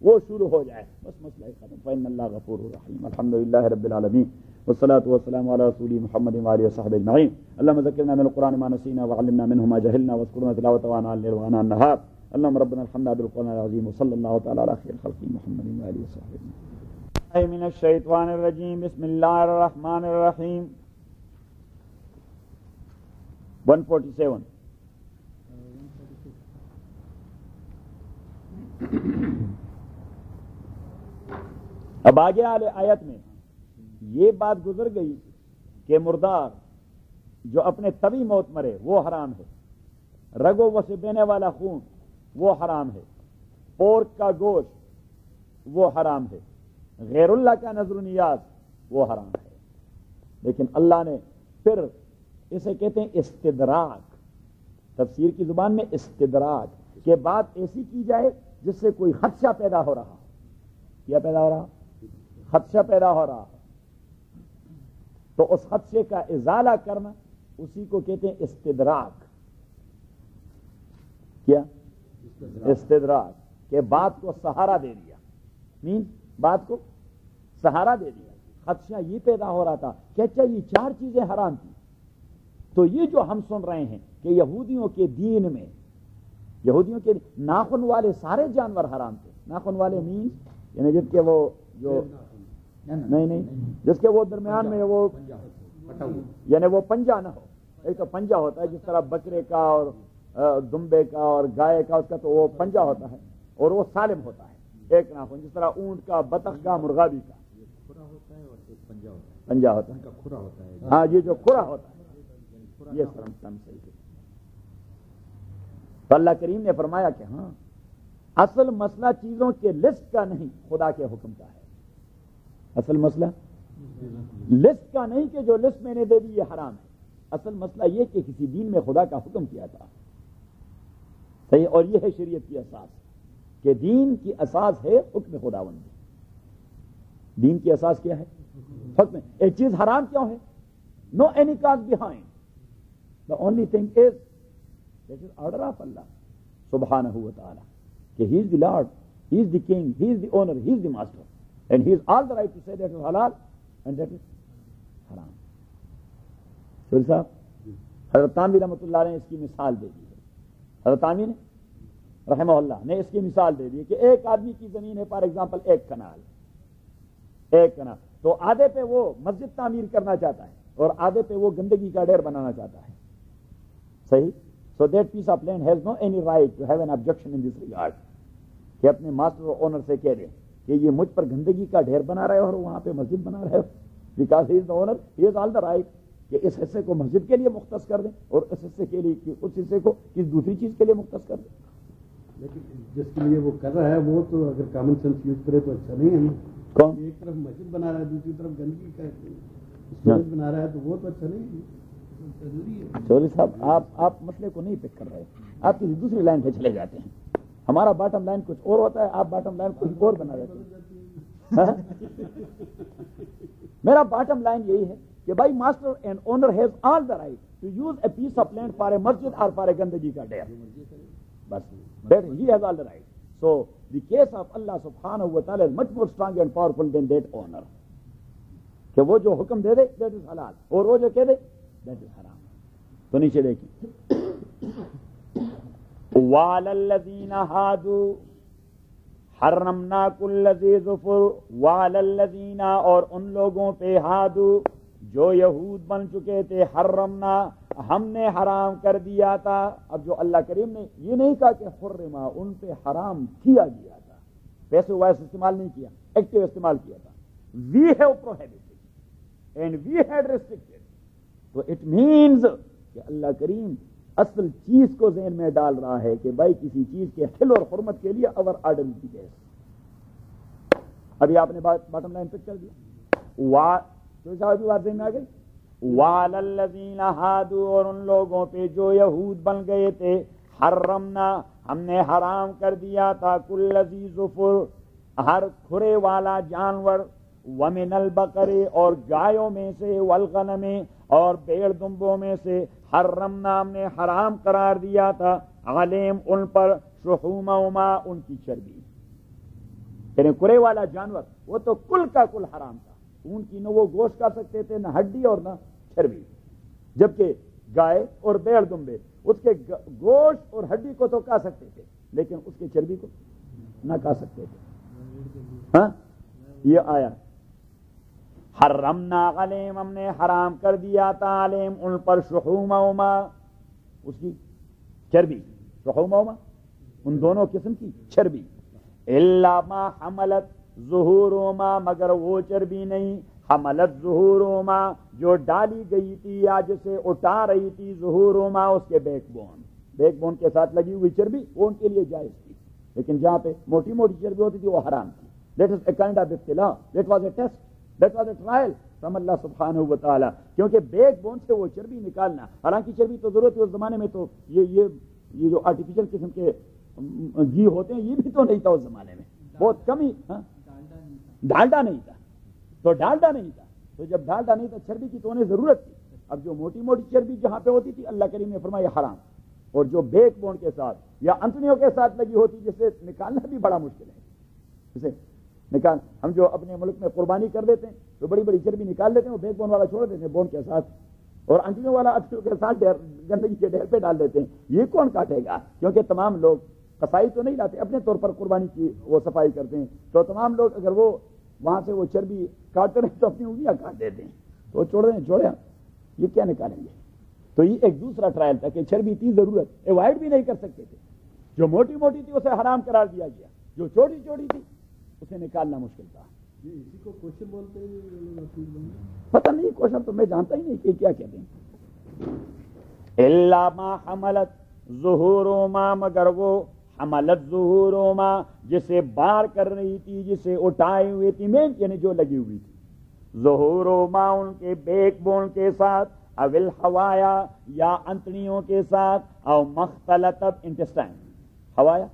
وہ شروع ہو جائے, بس مسئلہ ختم. فإن اللہ غفور رحیم. الحمدللہ رب العالمین والصلاة والسلام على رسول محمد وآله وصحبه أجمعين. اللهم ذكرنا من القرآن ما نسينا وعلمنا منه ما جهلنا واذكرنا تلاوته وآناء الليل وآناء النهار. اللهم ربنا ارحمنا بالقرآن العظيم وصلى الله تعالى على خير خلقه محمد وآله وصحبه أجمعين. من الشيطان الرجيم. بسم الله الرحمن الرحيم. 147. اب آگے والے آیت میں یہ بات گزر گئی کہ مردار جو اپنے طبی موت مرے وہ حرام ہے, رگوں و سے بہنے والا خون وہ حرام ہے, پورک کا گوشت وہ حرام ہے, غیر اللہ کا نظر و نیاز وہ حرام ہے. لیکن اللہ نے پھر اسے کہتے ہیں استدراک, تفسیر کی زبان میں استدراک, کہ بات ایسی کی جائے جس سے کوئی خدشہ پیدا ہو رہا. کیا پیدا ہو رہا؟ خدشہ پیدا ہو رہا. تو اس خدشے کا ازالہ کرنا اسی کو کہتے ہیں استدراک. کیا استدراک؟ کہ بات کو سہارا دے دیا, بات کو سہارا دے دیا. خدشہ یہ پیدا ہو رہا تھا کہ اچھا یہ چار چیزیں حرام تھی, تو یہ جو ہم سن رہے ہیں کہ یہودیوں کے دین میں, یہودیوں کے ناخن والے سارے جانور حرام تھے. ناخن والے مینس یعنی جس کے وہ جو نہیں جس کے وہ درمیان میں وہ یعنی وہ پنجہ نہ ہو. ایک تو پنجہ ہوتا ہے جس طرح بکرے کا اور دمبے کا اور گائے کا, اس کا تو وہ پنجہ ہوتا ہے اور وہ سالم ہوتا ہے. ایک ناخن جس طرح اونٹ کا, بطخ کا, مرغابی کا پنجہ ہوتا ہے. ہاں یہ جو کھرا ہوتا ہے یہ صحیح ہے. تو اللہ کریم نے فرمایا کہ ہاں اصل مسئلہ چیزوں کے لسٹ کا نہیں, خدا کے حکم کا ہے. اصل مسئلہ لسٹ کا نہیں کہ جو لسٹ میں نے دے دی یہ حرام ہے. اصل مسئلہ یہ کہ کسی دین میں خدا کا حکم کیا تھا, صحیح, اور یہ ہے شریعت کی اساس, کہ دین کی اساس ہے حکم خداوندی. دین کی اساس کیا ہے؟ حکم. ایک چیز حرام کیوں ہے؟ No any cause behind, the only thing is that is order of Allah سبحانہ و تعالی, کہ he is the lord, he is the king, he is the owner, he is the master, and he is all the right to say that is حلال and that is حرام. سہیل صاحب, حضرت تانوی رحمۃ اللہ نے اس کی مثال دے دی ہے. حضرت تانوی نے رحمہ اللہ نے اس کی مثال دے دی کہ ایک آدمی کی زمین ہے, فار ایگزامپل ایک کنال, تو آدھے پہ وہ مسجد تعمیر کرنا چاہتا ہے اور آدھے پہ وہ گندگی کا ڈھیر بنانا چاہتا ہے, صحیح. So that piece of land has no any right to have an objection in this regard, کہ اپنے ماسٹر اور اونر سے کہہ دیں کہ یہ مجھ پر گندگی کا ڈھیر بنا رہے ہو اور وہاں پہ مسجد بنا رہے ہو, because he is the owner, he is all the right, کہ اس حصے کو مسجد کے لیے مختص کر دیں اور اس حصے کے لیے اس حصے کو کسی دوسری چیز کے لیے مختص کر دیں. لیکن جس کے لیے وہ کر رہا ہے وہ تو اگر کامن سینس یوز کرے تو اچھا نہیں ہے نا. کون ایک طرف مسجد بنا رہا ہے, دوسری طرف گندگی کا اسٹوریج بنا رہا ہے, تو وہ تو اچھا نہیں ہے. ضروری ہے چودھری صاحب, آپ مسئلے کو نہیں پک کر رہے, آپ کسی دوسری لائن پہ چلے جاتے ہیں. ہمارا باٹم لائن کچھ اور ہوتا ہے, آپ باٹم لائن کچھ اور بنا دیتے ہیں. میرا باٹم لائن یہی ہے کہ بھائی master and owner has all the right to use a piece of land for a مسجد اور فار اے گندگی کا ڈیر, بس he has all the right. So the case of Allah سبحانہ و تعالی is much more strong and powerful than that owner, کہ وہ جو حکم دے دے دیٹ از حلال اور وہ جو کہہ دے دیٹ از حرام. تو نیچے دیکھیں, وَعَلَى الَّذِينَ هَادُوا حَرَّمْنَا كُلَّ ذِي ظُفُرٍ, وَعَلَى الَّذِينَ اور ان لوگوں پہ, ہادو جو یہود بن چکے تھے, حرمنا ہم نے حرام کر دیا تھا. اب جو اللہ کریم نے یہ نہیں کہا کہ حرما, ان پہ حرام کیا گیا تھا, پیسے وائس استعمال نہیں کیا, ایکٹیو استعمال کیا تھا. We have prohibited and we had restricted. تو اٹ مینز کہ اللہ کریم اصل چیز کو ذہن میں ڈال رہا ہے کہ بھائی کسی چیز کے حل اور حرمت کے لیے اور آرڈر کی کیس. ابھی آپ نے باٹم لائن پک کر دیا. تو صاحب بات ذہن میں آ گئی. وَعَلَى الَّذِينَ هَادُوا اور ان لوگوں پہ جو یہود بن گئے تھے, حرمنا ہم نے حرام کر دیا تھا, كُلَّ ذِي ظُفُرٍ ہر کھرے والا جانور, وَمِنَ الْبَقَرِ اور گایوں میں سے, وَالْغَنَمِ اور بھیڑ دمبوں میں سے, حرمنا ہم نے حرام قرار دیا تھا, عَلَيْهِمْ ان پر, شُحُومَهُمَا ان کی چربی. یعنی کھرے والا جانور وہ تو کل کا کل حرام تھا, اون کی نہ وہ گوشت کھا سکتے تھے, نہ ہڈی اور نہ چربی. جبکہ گائے اور بیڑ دمبے اس کے گوشت اور ہڈی کو تو کھا سکتے تھے, لیکن اس کے چربی کو نہ کھا سکتے تھے. ہاں یہ آیا, حرمنا علیہم ہم نے حرام کر دیا تھا, علیہم ان پر, شحومہما اس کی چربی, شحومہما ان دونوں قسم کی چربی, الا ما حملت ظہورہما مگر وہ چربی نہیں, حملت ظہورہما جو ڈالی گئی تھی یا جسے اٹھا رہی تھی, ظہورہما اس کے بیک بون کے ساتھ لگی ہوئی چربی, وہ ان کے لیے جائز تھی. لیکن جہاں پہ موٹی موٹی چربی ہوتی تھی وہ حرام تھی. That is a kind of ابتلاء, that was a test, that was a trial from Allah سبحانہ و تعالی. کیونکہ بیک بون سے وہ چربی نکالنا, حالانکہ چربی تو ضرورت ہے اس زمانے میں, تو یہ جو آرٹیفیشل قسم کے گھی ہوتے ہیں یہ بھی تو نہیں تھا اس زمانے میں, بہت کم ہی. ڈالڈا نہیں تھا, تو ڈالڈا نہیں تھا, تو جب ڈالڈا نہیں تھا چربی کی تو انہیں ضرورت تھی. اب جو موٹی موٹی چربی جہاں پہ ہوتی تھی اللہ کریم نے فرمایا حرام, اور جو بیک بون کے ساتھ یا انتڑیوں کے ساتھ لگی ہوتی جسے نکالنا بھی بڑا مشکل ہے. جسے نکال ہم جو اپنے ملک میں قربانی کر دیتے ہیں تو بڑی بڑی چربی نکال لیتے ہیں, وہ بیک بون والا چھوڑ دیتے ہیں بون کے ساتھ, اور انتڑیوں والا انتڑیوں کے ساتھ گندگی کے ڈھیر پہ ڈال دیتے ہیں. یہ کون کاٹے گا؟ کیونکہ تمام لوگ قصائی تو نہیں لاتے, اپنے طور پر قربانی کی وہ صفائی کرتے ہیں, تو تمام لوگ اگر وہ وہاں سے وہ چربی کاٹتے رہے تو اپنی انگلیاں کاٹ دیتے ہیں, تو چھوڑے یہ کیا نکالیں گے. تو یہ ایک دوسرا ٹرائل تھا کہ چربی تھی ضرورت, ایوائڈ بھی نہیں کر سکتے تھے. جو موٹی موٹی تھی اسے حرام قرار دیا گیا, جو چھوٹی چھوٹی تھی اسے نکالنا مشکل تھا. اسی کو کوشچن بولتے ہیں, پتہ نہیں کوشچن تو میں جانتا ہی نہیں کہ کیا کہتے ہیں. الا ما حملت ظہورہما مگر وہ, حملت ظہورہما جسے بار کر رہی تھی, جسے اٹھائے ہوئے تھی, میں یعنی جو لگی ہوئی تھی, ظہورہما ان کے بیک بون کے ساتھ، اول حوایا یا انتڑیوں کے ساتھ، او مختلط انٹسٹائن، حوایا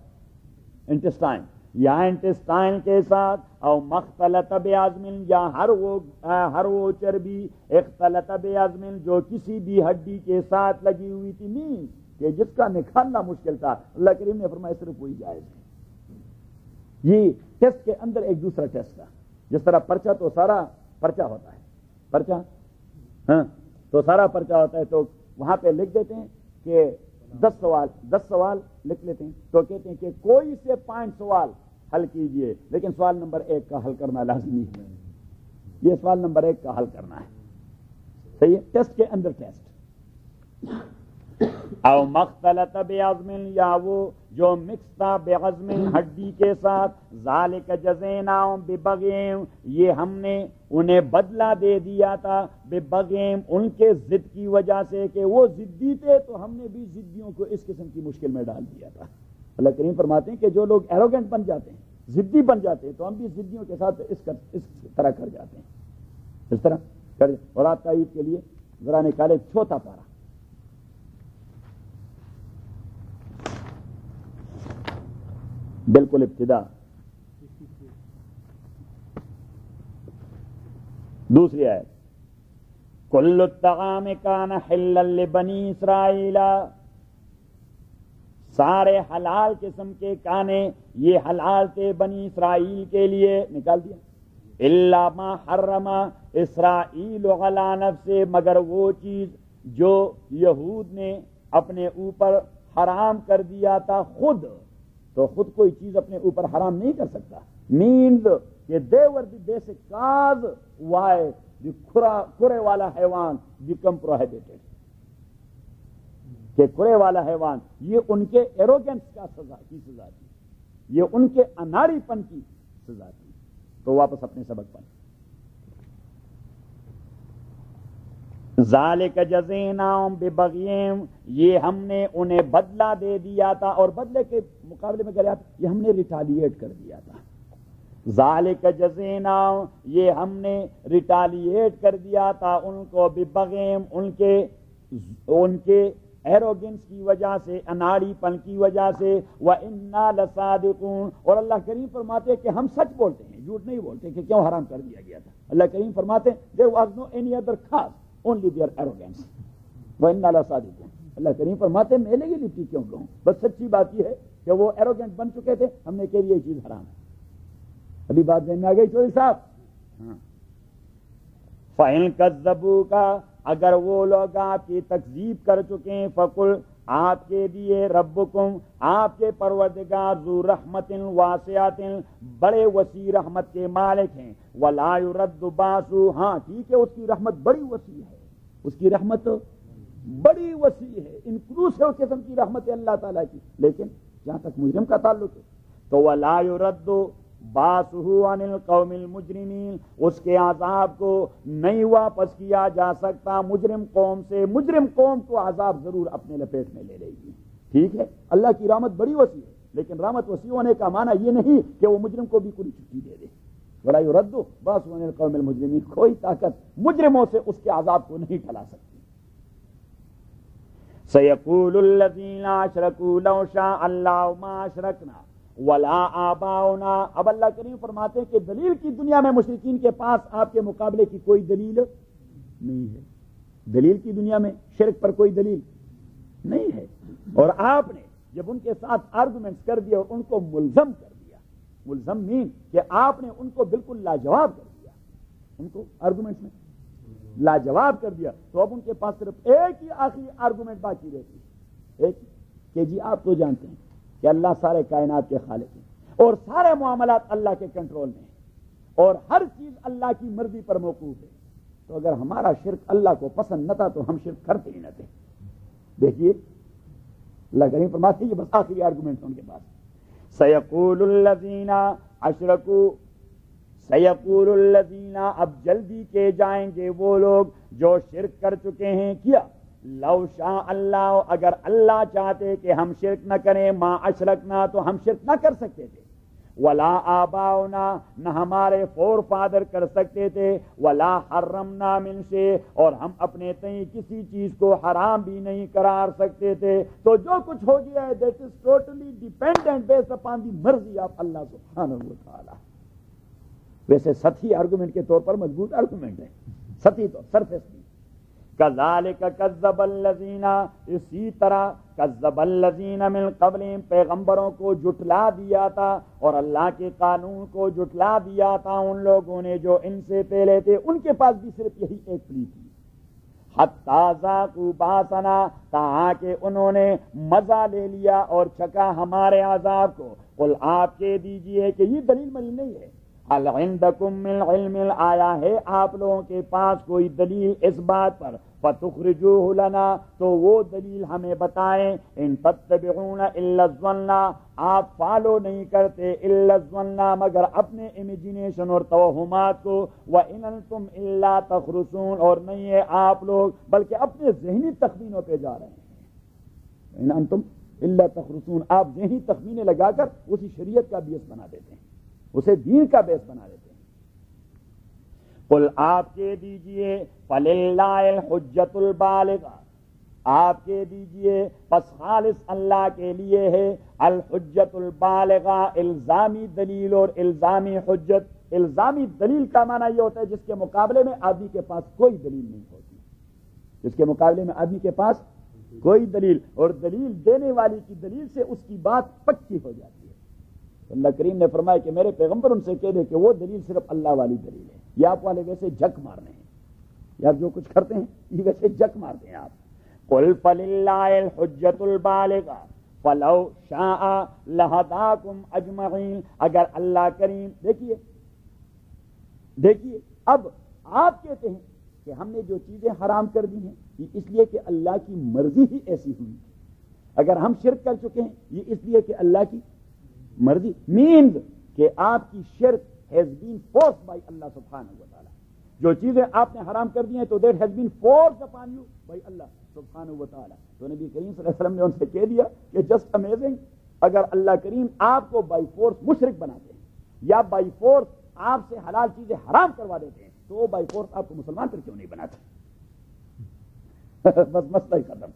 انٹسٹائن یا انٹسٹائن کے ساتھ، او مختلط بعظم یا ہر وہ چربی، اختلط بعظم جو کسی بھی ہڈی کے ساتھ لگی ہوئی تھی، نہیں کہ جس کا نکالنا مشکل تھا۔ اللہ کریم نے فرمایا صرف وہی جائز ہے۔ یہ ٹیسٹ کے اندر ایک دوسرا ٹیسٹ تھا، جس طرح پرچہ تو سارا پرچہ ہوتا ہے، پرچہ ہاں تو سارا پرچہ ہوتا ہے، تو وہاں پہ لکھ دیتے ہیں کہ 10 سوال لکھ لیتے ہیں، تو کہتے ہیں کہ کوئی سے 5 سوال حل کیجئے، لیکن سوال نمبر 1 کا حل کرنا لازمی ہے، یہ سوال نمبر 1 کا حل کرنا ہے، صحیح ہے، ٹیسٹ کے اندر ٹیسٹ۔ او مختلط بعظم یا وہ جو مکس تھا بعظم ہڈی کے ساتھ، ذالک جزیناہم ببغیم یہ ہم نے انہیں بدلہ دے دیا تھا، ببغیم ان کے ضد کی وجہ سے کہ وہ ضدی تھے، تو ہم نے بھی ضدیوں کو اس قسم کی مشکل میں ڈال دیا تھا۔ اللہ کریم فرماتے ہیں کہ جو لوگ ایروگنٹ بن جاتے ہیں، ضدی بن جاتے ہیں، تو ہم بھی ضدیوں کے ساتھ اس طرح کر جاتے ہیں، اس طرح کر۔ اور آپ تائید کے لیے ذرا نکالے 4 پارہ، بالکل ابتدا، دوسری آیت، کل الطعام کان حلا لبنی اسرائیل سارے حلال قسم کے کھانے یہ حلال تھے بنی اسرائیل کے لیے، نکال دیا، الا ما حرم اسرائیل علی نفسہ مگر وہ چیز جو یہود نے اپنے اوپر حرام کر دیا تھا خود، تو خود کوئی چیز اپنے اوپر حرام نہیں کر سکتا، مینز کہ they were the basic cause why the کھرے والا حیوان become prohibited، کہ کھرے والا حیوان یہ ان کے ایروگنس کا سزا تھی، یہ ان کے اناڑی پن کی سزا تھی۔ تو واپس اپنے سبق پر، ذالک جزیناہم ببغیم یہ ہم نے انہیں بدلہ دے دیا تھا، اور بدلے کے مقابلے میں کیا تھا، یہ ہم نے ریٹالیٹ کر دیا تھا، ذالک جزیناہم یہ ہم نے ریٹالیٹ کر دیا تھا ان کو، ببغیم ان کے ایروگنس کی وجہ سے، اناڑی پن کی وجہ سے، وَإِنَّا لَصَادِقُونَ اور اللہ کریم فرماتے ہیں کہ ہم سچ بولتے ہیں، جھوٹ نہیں بولتے کہ کیوں حرام کر دیا گیا تھا۔ اللہ کریم فرماتے ہیں there was no any other cause only their arrogance وَإِنَّا لَصَادِقُونَ اللہ کریم فرماتے ہیں میں لگی لپٹی کیوں کہوں، بس سچی بات یہ ہے کہ وہ ایروگنٹ بن چکے تھے، ہم نے کہہ دیا یہ چیز حرام ہے۔ ابھی بات ذہن میں آ گئی چوہدری صاحب؟ فَإِن كَذَّبُوكَ اگر وہ لوگ آپ کی تکذیب کر چکے ہیں، فَقُلْ آپ کے لیے ربکم آپ کے پروردگار ذو رحمت واسعۃ بڑے وسیع رحمت کے مالک ہیں، وَلَا يُرَدُّ بَأْسُهُ ہاں ٹھیک ہے اس کی رحمت بڑی وسیع ہے، اس کی رحمت بڑی وسیع ہے، انکلوسیو قسم کی رحمت ہے اللہ تعالیٰ کی، لیکن جہاں تک مجرم کا تعلق ہے تو وَلَا يُرَدُّ بَأْسُهُ عَنِ الْقَوْمِ الْمُجْرِمِينَ اس کے عذاب کو نہیں واپس کیا جا سکتا مجرم قوم سے، مجرم قوم کو عذاب ضرور اپنے لپیٹ میں لے لے گی، ٹھیک ہے۔ اللہ کی رحمت بڑی وسیع ہے، لیکن رحمت وسیع ہونے کا معنی یہ نہیں کہ وہ مجرم کو بھی کوئی چھٹی دے دے، وَلَا يُرَدُّ بَأْسُهُ عَنِ الْقَوْمِ الْمُجْرِمِينَ کوئی طاقت مجرموں سے اس کے عذاب کو نہیں ٹلا سکتی۔ سَيَقُولُ الَّذِينَ أَشْرَكُوا لَوْ شَاءَ اللَّهُ مَا أَشْرَكْنَا وَلَا آبَاؤُنَا اب اللہ کریم فرماتے ہیں کہ دلیل کی دنیا میں مشرکین کے پاس آپ کے مقابلے کی کوئی دلیل نہیں ہے، دلیل کی دنیا میں شرک پر کوئی دلیل نہیں ہے، اور آپ نے جب ان کے ساتھ آرگومنٹس کر دیا اور ان کو ملزم کر دیا، ملزم مین کہ آپ نے ان کو بالکل لاجواب کر دیا، ان کو آرگومنٹس میں لاجواب کر دیا، تو اب ان کے پاس صرف ایک ہی آخری آرگومنٹ باقی رہتی ہے، ایک کہ جی آپ تو جانتے ہیں کہ اللہ سارے کائنات کے خالق ہیں اور سارے معاملات اللہ کے کنٹرول میں ہیں اور ہر چیز اللہ کی مرضی پر موقوف ہے، تو اگر ہمارا شرک اللہ کو پسند نہ تھا تو ہم شرک کرتے ہی نہ تھے۔ دیکھیے اللہ کریم فرماتے ہیں یہ بس آخری آرگومنٹ ان کے پاس، سیقول الذین اشرکوا سیقول الذین اب جلدی کے جائیں گے وہ لوگ جو شرک کر چکے ہیں، کیا لو شاء اللہ اگر اللہ چاہتے کہ ہم شرک نہ کریں، ما اشرکنا تو ہم شرک نہ کر سکتے تھے، ولا آباؤنا، نہ ہمارے فور فادر کر سکتے تھے، ولا حرمنا من شیء، اور ہم اپنے تئیں کسی چیز کو حرام بھی نہیں قرار سکتے تھے. تو جو کچھ ہو گیا ہے that is totally dependent based upon the مرضی آف اللہ سبحانہ و تعالی. ویسے سطحی آرگومنٹ کے طور پر مضبوط آرگومنٹ ہے، سطحی تو سرفیس کی. کذالک کذب الذین، اسی طرح کذب الذین من قبلہم، پیغمبروں کو جھٹلا دیا تھا اور اللہ کے قانون کو جھٹلا دیا تھا ان لوگوں نے جو ان سے پہلے تھے. ان کے پاس بھی صرف یہی ایک پلی تھی، حتی ذاقوا باسنا، تاہا کہ انہوں نے مزہ لے لیا اور چکھا ہمارے عذاب کو. قل آپ کہہ دیجئے کہ یہ دلیل ملی نہیں ہے. هل عندکم من علم، آیا ہے آپ لوگوں کے پاس کوئی دلیل اس بات پر؟ فتخرجوه لنا، تو وہ دلیل ہمیں بتائیں. ان تتبعون الا الظن، آپ فالو نہیں کرتے الا الظن مگر اپنے امیجنیشن اور توہمات کو. وان انتم الا تخرصون، اور نہیں ہے آپ لوگ بلکہ اپنے ذہنی تخمینوں پہ جا رہے ہیں. ان انتم الا تخرصون، آپ ذہنی تخمینے لگا کر اسی شریعت کا بیس بنا دیتے ہیں، اسے دین کا بیس بنا دیتے ہیں. قل آپ کہہ دیجئے فللہ الحجۃ البالغہ، آپ کہہ دیجئے پس خالص اللہ کے لیے ہے الحجۃ البالغہ، الزامی دلیل اور الزامی حجت. الزامی دلیل کا معنی یہ ہوتا ہے جس کے مقابلے میں آدمی کے پاس کوئی دلیل نہیں ہوتی، جس کے مقابلے میں آدمی کے پاس کوئی دلیل، اور دلیل دینے والی کی دلیل سے اس کی بات پکی ہو جاتی ہے. اللہ کریم نے فرمایا کہ میرے پیغمبر ان سے کہہ دے کہ وہ دلیل صرف اللہ والی دلیل ہے. یہ آپ والے ویسے جھک مارنے ہیں، یہ آپ جو کچھ کرتے ہیں یہ ویسے جھک مارتے ہیں آپ. قل فللہ الحجۃ البالغہ فلو شاء لہداکم اجمعین، اگر اللہ کریم، دیکھیے اب آپ کہتے ہیں کہ ہم نے جو چیزیں حرام کر دی ہیں یہ اس لیے کہ اللہ کی مرضی ہی ایسی ہوئی. اگر ہم شرک کر چکے ہیں یہ اس لیے کہ اللہ کی مرضی، مینز کہ آپ کی شرک has been force by Allah سبحانہ و تعالی. جو چیزیں آپ نے حرام کر دی ہیں تو that has been forced upon you by Allah سبحانہ و تعالی. تو نبی کریم صلی اللہ علیہ وسلم نے ان سے کہہ دیا کہ جسٹ امیزنگ، اگر اللہ کریم آپ کو بائی فورس مشرک بناتے ہیں یا بائی فورس آپ سے حلال چیزیں حرام کروا دیتے ہیں تو وہ بائی فورس آپ کو مسلمان پھر کیوں نہیں بناتے؟ بس مسئلہ ہی ختم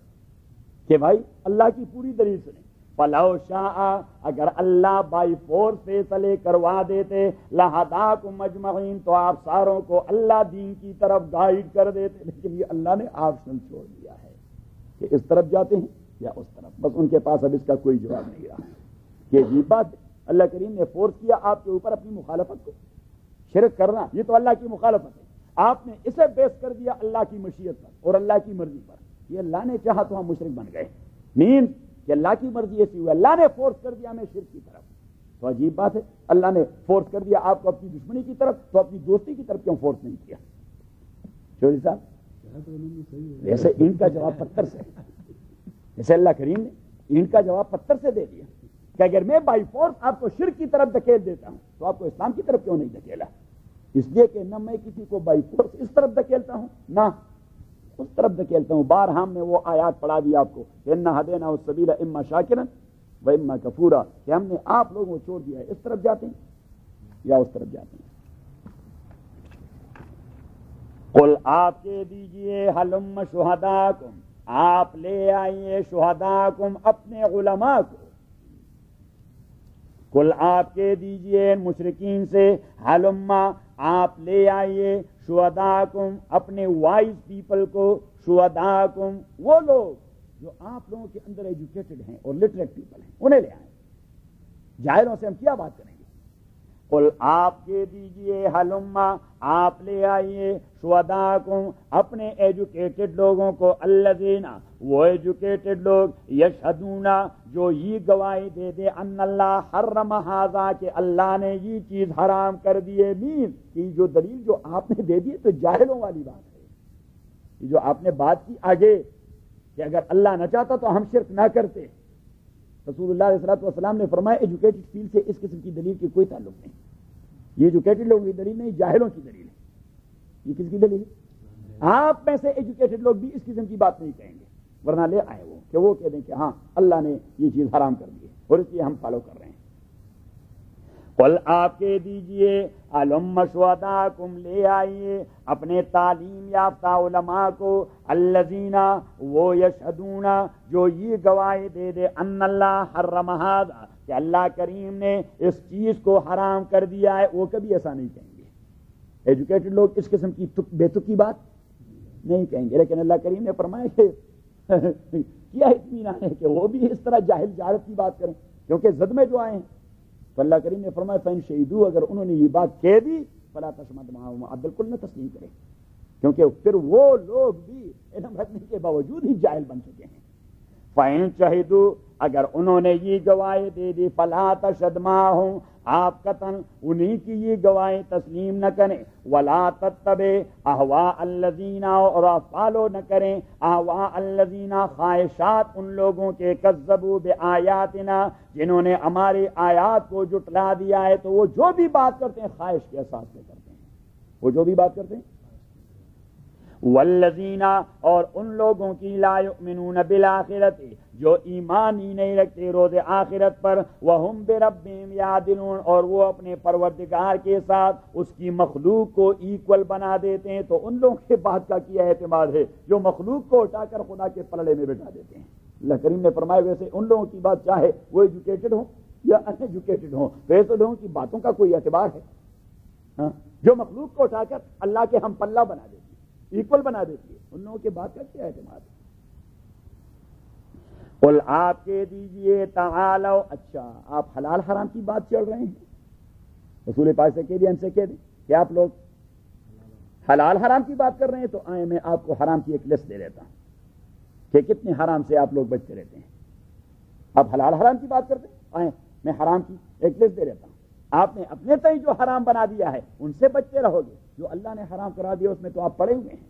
کہ بھائی اللہ کی پوری دلیل سنیں. فلو شاء، اگر اللہ بائی فورس فیصلے کروا دیتے، لہداکم اجمعین، تو آپ ساروں کو اللہ دین کی طرف گائیڈ کر دیتے. لیکن یہ اللہ نے آپشن چھوڑ دیا ہے کہ اس طرف جاتے ہیں یا اس طرف. بس ان کے پاس اب اس کا کوئی جواب نہیں رہا. یہ عجیب بات ہے، اللہ کریم نے فورس کیا آپ کے اوپر اپنی مخالفت کو. شرک کرنا یہ تو اللہ کی مخالفت ہے، آپ نے اسے بیس کر دیا اللہ کی مشیت پر اور اللہ کی مرضی پر. یہ اللہ نے چاہا تو ہم مشرک بن گئے، مینس کہ اللہ کی مرضی ایسی ہوئی، اللہ نے فورس کر دیا ہمیں شرک کی طرف. تو عجیب بات ہے، اللہ نے فورس کر دیا آپ کو اپنی دشمنی کی طرف، تو اپنی دوستی کی طرف کیوں فورس نہیں کیا؟ چوری صاحب جیسے ان کا جواب پتھر سے، جیسے اللہ کریم نے ان کا جواب پتھر سے دے دیا کہ اگر میں بائی فورس آپ کو شرک کی طرف دھکیل دیتا ہوں تو آپ کو اسلام کی طرف کیوں نہیں دھکیلا؟ اس لیے کہ نہ میں کسی کو بائی فورس اس طرف دھکیلتا ہوں نہ اس طرف دھکیلتا ہوں. بار ہم نے وہ آیات پڑھا دی آپ کو، اِنَّا هَدَيْنَاهُ السَّبِيلَ إِمَّا شَاكِرًا وَإِمَّا كَفُورًا، کہ ہم نے آپ لوگوں کو چھوڑ دیا ہے، اس طرف جاتے ہیں یا اس طرف جاتے ہیں. قل آپ کہہ دیجئے ہلم شہداکم، آپ لے آئیے شہداکم اپنے علماء کو. قل آپ کہہ دیجئے مشرکین سے ہلم، آپ لے آئیے شہداکم اپنے وائز پیپل کو. شہداکم وہ لوگ جو آپ لوگوں کے اندر ایجوکیٹڈ ہیں اور لٹریٹ پیپل ہیں، انہیں لے آئیں. جاہلوں سے ہم کیا بات کریں گے؟ قل آپ کہہ دیجئے ہلم، آپ لے آئیے شہداکم اپنے ایجوکیٹڈ لوگوں کو. الذین، وہ ایجوکیٹڈ لوگ، یشہدون، جو یہ گواہی دے دے ان اللہ حرم ھذا، کہ اللہ نے یہ چیز حرام کر دیے. مین کہ جو دلیل جو آپ نے دے دی تو جاہلوں والی بات ہے. یہ جو آپ نے بات کی آگے کہ اگر اللہ نہ چاہتا تو ہم شرک نہ کرتے. رسول اللہ علیہ والسلام نے فرمایا ایجوکیٹڈ فیلڈ سے اس قسم کی دلیل کی کوئی تعلق نہیں. یہ ایجوکیٹڈ لوگوں کی دلیل نہیں، جاہلوں کی دلیل ہے. یہ کس کی دلیل ہے؟ آپ میں سے ایجوکیٹڈ لوگ بھی اس قسم کی بات نہیں کہیں گے، ورنہ لے آئے وہ کہ وہ کہہ دیں کہ ہاں اللہ نے یہ چیز حرام کر دی ہے اور اس لیے ہم فالو کر رہے ہیں. قل آپ کہہ دیجئے الم شہداکم لے آئیے اپنے تعلیم یافتہ علماء کو الذین وہ یشہدون جو یہ گواہی دے دے ان اللہ حرم ھذا کہ اللہ کریم نے اس چیز کو حرام کر دیا ہے. وہ کبھی ایسا نہیں کہیں گے. ایجوکیٹڈ لوگ اس قسم کی بے تکی بات نہیں کہیں گے, لیکن اللہ کریم نے فرمایا کہ کیا اطمینان ہے کہ وہ بھی اس طرح جاہل جہالت کی بات کریں, کیونکہ زد میں جو آئے ہیں. تو اللہ کریم نے فرمایا فَإِن شَهِدُوا اگر انہوں نے یہ بات کہہ دی فَلَا تَشْمَتْ مَعَهُمْ آپ بالکل نہ تسلیم کریں, کیونکہ پھر وہ لوگ بھی علم رکھنے کے باوجود ہی جاہل بن چکے ہیں. فَإِن شَهِدُوا اگر انہوں نے یہ گواہی دے دی فَلَا تَشْهَدْ مَعَهُمْ آپ قطعاً انہی کی یہ گواہی تسلیم نہ کریں. وَلَا تَتَّبِعْ أَهْوَاءَ الَّذِينَ اور فالو نہ کریں أَهْوَاءَ الَّذِينَ خواہشات ان لوگوں کے كَذَّبُوا بِآيَاتِنَا جنہوں نے ہماری آیات کو جھٹلا دیا ہے. تو وہ جو بھی بات کرتے ہیں خواہش کے اساس پہ کرتے ہیں, وہ جو بھی بات کرتے ہیں. والذین اور ان لوگوں کی لا یؤمنون بالآخرۃ جو ایمان ہی نہیں رکھتے روز آخرت پر, وہم بربہم یعدلون اور وہ اپنے پروردگار کے ساتھ اس کی مخلوق کو ایکول بنا دیتے ہیں. تو ان لوگوں کے بات کا کیا اعتماد ہے جو مخلوق کو اٹھا کر خدا کے پلڑے میں بٹھا دیتے ہیں. اللہ کریم نے فرمایا ویسے ان لوگوں کی بات چاہے وہ ایجوکیٹڈ ہوں یا ان ایجوکیٹڈ ہوں, تو ایسے لوگوں کی باتوں کا کوئی اعتبار ہے جو مخلوق کو اٹھا کر اللہ کے ہم پلہ بنا دیتے ایکول بنا دیتی ہے. ان لوگوں کے بات کا کیا اعتماد ہے. قل آپ کہہ دیجئے تعالوا اچھا آپ حلال حرام کی بات چل رہے ہیں, رسول پاک سے کہہ دیا ان سے کہہ دیں کہ آپ لوگ حلال حرام کی بات کر رہے ہیں, تو آئیں میں آپ کو حرام کی ایک لسٹ دے دیتا ہوں کہ کتنے حرام سے آپ لوگ بچتے رہتے ہیں. آپ حلال حرام کی بات کرتے ہیں, آئیں میں حرام کی ایک لسٹ دے دیتا ہوں. آپ نے اپنے تئیں جو حرام بنا دیا ہے ان سے بچتے رہو گے, جو اللہ نے حرام کرا دیا اس میں تو آپ پڑے ہوئے ہیں.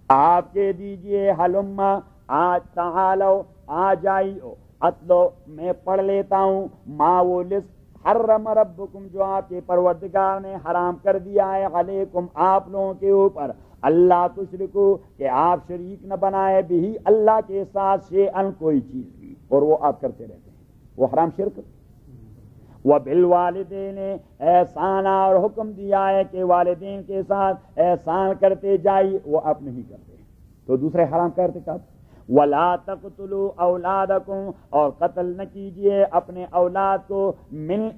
آپ کہہ دیجئے حلما آج تعالو آ جائیو اتلو میں پڑھ لیتا ہوں ما وہ لسٹ حرم ربکم جو آپ کے پروردگار نے حرام کر دیا ہے علیکم آپ لوگوں کے اوپر اللہ تشرکو کہ آپ شریک نہ بنائے بھی اللہ کے ساتھ شیئن کوئی چیز بھی, اور وہ آپ کرتے رہتے ہیں. وہ حرام شرک. وَبِالْوَالِدَيْنِ احسان اور حکم دیا ہے کہ والدین کے ساتھ احسان کرتے جائیے, وہ آپ نہیں کرتے. تو دوسرے حرام کا ارتکاب. وَلَا تَقْتُلُوا أَوْلَادَكُمْ اور قتل نہ کیجئے اپنے اولاد کو من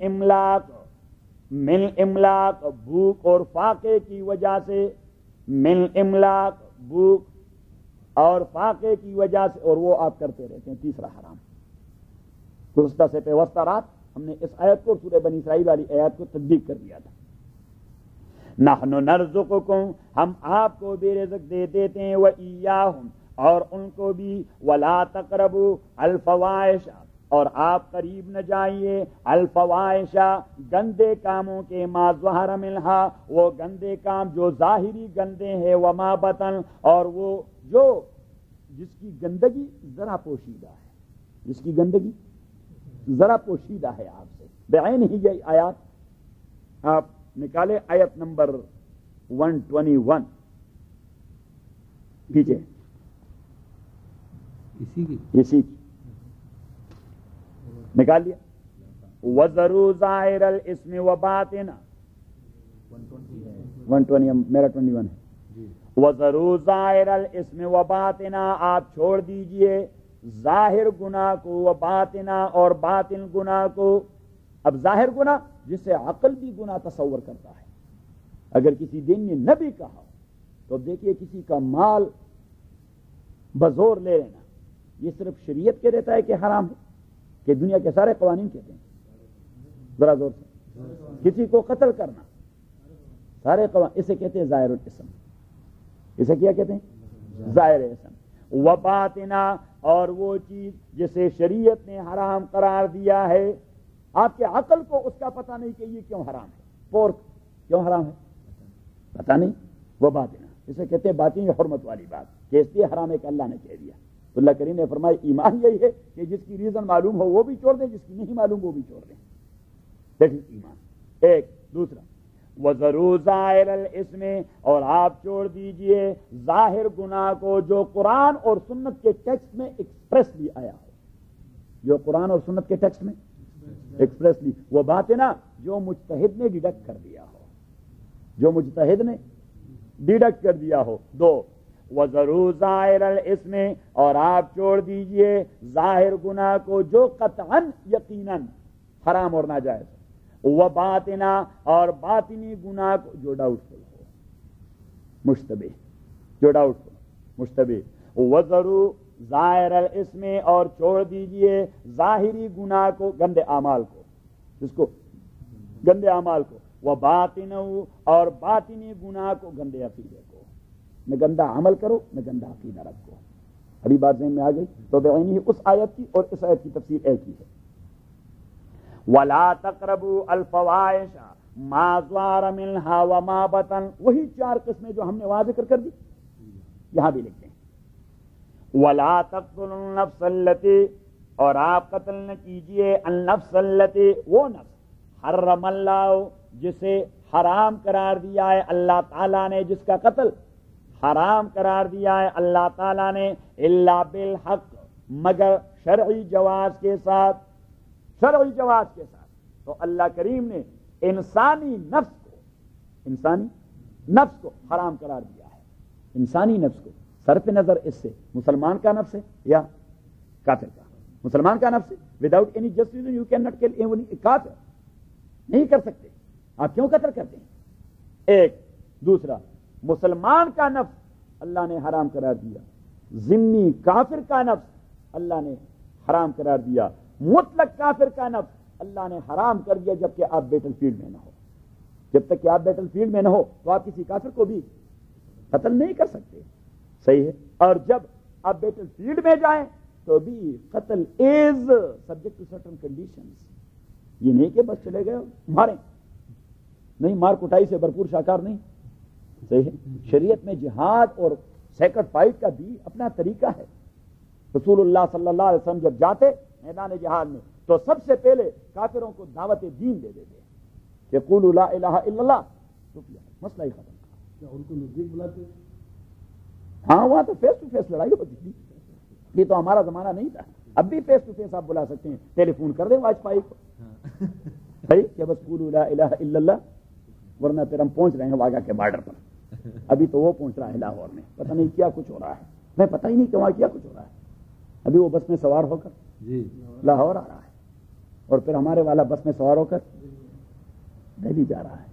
املاق بھوک اور فاقے کی وجہ سے, من املاق بھوک اور فاقے کی وجہ سے, اور وہ آپ کرتے رہتے ہیں. تیسرا حرام. گزشتہ سے پیوستہ رات ہم نے اس آیت کو سورہ بنی اسرائیل والی آیت کو تطبیق کر دیا تھا. نحن نرزقکم ہم آپ کو بھی رزق دے دیتے ہیں, وَإِيَّاهُمْ اور ان کو بھی, وَلَا تَقْرَبُوا الْفَوَاحِشَ اور آپ قریب نہ جائیے الفواحش گندے کاموں کے, ما ظہر منہا وہ گندے کام جو ظاہری گندے ہیں, وما بطن اور وہ جو جس کی گندگی ذرا پوشیدہ ہے, جس کی گندگی ذرا پوشیدہ ہے آپ سے. بعین ہی یہ آیات آپ نکالے آیت نمبر 121 پیچھے اسی کی نکال لیا. وَذَرُوا ظَاهِرَ الْإِثْمِ وَبَاطِنَهُ 120 میرا 21 ہے. وَذَرُوا ظَاهِرَ الْإِثْمِ وَبَاطِنَهُ آپ چھوڑ دیجئے ظاہر گناہ کو, وباطنہ اور باطن گناہ کو. اب ظاہر گناہ جسے عقل بھی گناہ تصور کرتا ہے, اگر کسی دین نے نہ بھی کہا تو دیکھیے کسی کا مال بزور لے لینا, یہ صرف شریعت کے دیتا ہے کہ حرام ہے, کہ دنیا کے سارے قوانین کہتے ہیں؟ ذرا زور سے. کسی کو قتل کرنا سارے قوانین, اسے کہتے ہیں ظاہر الاسم. اسے کیا کہتے ہیں؟ ظاہر اسم. وباطنہ اور وہ چیز جسے شریعت نے حرام قرار دیا ہے, آپ کے عقل کو اس کا پتہ نہیں کہ یہ کیوں حرام ہے. پورک کیوں حرام ہے پتہ نہیں, وہ باطنہ اسے کہتے ہیں باطنی حرمت والی بات, کہ اس لیے حرام ہے کہ اللہ نے کہہ دیا. تو اللہ کریم نے فرمایا ایمان یہی ہے کہ جس کی ریزن معلوم ہو وہ بھی چھوڑ دیں, جس کی نہیں معلوم وہ بھی چھوڑ دیں. دیٹ از ایمان. ایک دوسرا وَذَرُوا ظَاهِرَ الْإِثْمِ اور آپ چھوڑ دیجئے ظاہر گناہ کو جو قرآن اور سنت کے ٹیکسٹ میں ایکسپریسلی آیا ہو, جو قرآن اور سنت کے ٹیکسٹ میں ایکسپریسلی وہ بات ہے نا جو مجتہد نے ڈیڈکٹ کر دیا ہو، جو مجتہد نے ڈیڈکٹ کر دیا ہو. دو وَذَرُوا ظَاهِرَ الْإِثْمِ، اور آپ چھوڑ دیجئے ظاہر گناہ کو جو قطعاً یقیناً حرام اور ناجائز، وَبَاطِنًا، اور باطنی گناہ کو جو ڈاؤٹ فل ہو، مشتبہ، جو ڈاؤٹ فل مشتبہ. وَذَرُوا ظاہر الاسم، اور چھوڑ دیجئے ظاہری گناہ کو، گندے اعمال کو، جس کو گندے اعمال کو، وَبَاطِنَهُ، اور باطنی گناہ کو، گندے عقیدے کو. نہ گندا عمل کرو نہ گندا عقیدہ رکھو. ابھی بات ذہن میں آ گئی؟ تو بعینی اس آیت کی اور اس آیت کی تفسیر ایک ہی ہے. وَلَا تَقْرَبُوا الْفَوَاحِشَ مَا ظَهَرَ مِنْهَا وَمَا بَطَنَ، وہی چار قسمیں جو ہم نے وہاں ذکر کر دی یہاں بھی لکھتے ہیں. وَلَا تَقْتُلُوا النَّفْسَ الَّتِي، اور آپ قتل نہ کیجئے النفس الَّتِي، وہ نفس حرم اللہ، جسے حرام قرار دیا ہے اللہ تعالیٰ نے، جس کا قتل حرام قرار دیا ہے اللہ تعالیٰ نے، الا بالحق، مگر شرعی جواز کے ساتھ، شرعی جواز کے ساتھ. تو اللہ کریم نے انسانی نفس کو حرام قرار دیا ہے. انسانی نفس کو صرف نظر اس سے مسلمان کا نفس ہے یا کافر کا. مسلمان کا نفس ہے، without any just reason you can not kill a کافر، نہیں کر سکتے. آپ کیوں قتل کرتے ہیں؟ ایک. دوسرا، مسلمان کا نفس اللہ نے حرام قرار دیا، ذمی کافر کا نفس اللہ نے حرام قرار دیا، مطلق کافر کا نفس اللہ نے حرام کر دیا جبکہ آپ بیٹل فیلڈ میں نہ ہو. جب تک کہ آپ بیٹل فیلڈ میں نہ ہو تو آپ کسی کافر کو بھی قتل نہیں کر سکتے. صحیح ہے. اور جب آپ بیٹل فیلڈ میں جائیں تو بھی قتل is subject to certain conditions. یہ نہیں کہ بس چلے گئے ماریں، نہیں، مار کٹائی سے بھرپور شاکار نہیں. صحیح ہے. شریعت میں جہاد اور سیکرڈ فائٹ کا بھی اپنا طریقہ ہے. رسول اللہ صلی اللہ علیہ وسلم جب جاتے میدان جہاد میں تو سب سے پہلے کافروں کو دعوت دین دے دیتے کہ قولوا لا الہ الا اللہ، تو مسئلہ ہی ختم. کیا ان کو نزدیک بلاتے؟ ہاں، وہاں تو فیس ٹو فیس لڑائی ہوتی تھی. یہ تو ہمارا زمانہ نہیں تھا. اب بھی فیس ٹو فیس آپ بلا سکتے ہیں، ٹیلی فون کر دیں واجپئی کو، صحیح کہ بس قولوا لا الہ الا اللہ. ورنہ پھر ہم پہنچ رہے ہیں واگا کے بارڈر پر. ابھی تو وہ پہنچ رہا ہے لاہور میں، پتہ نہیں کیا کچھ ہو رہا ہے. میں پتہ ہی نہیں کہ وہاں کیا کچھ ہو رہا ہے. ابھی وہ بس میں سوار ہو کر لاہور آ رہا ہے اور پھر ہمارے والا بس میں سوار ہو کر دہلی جا رہا ہے.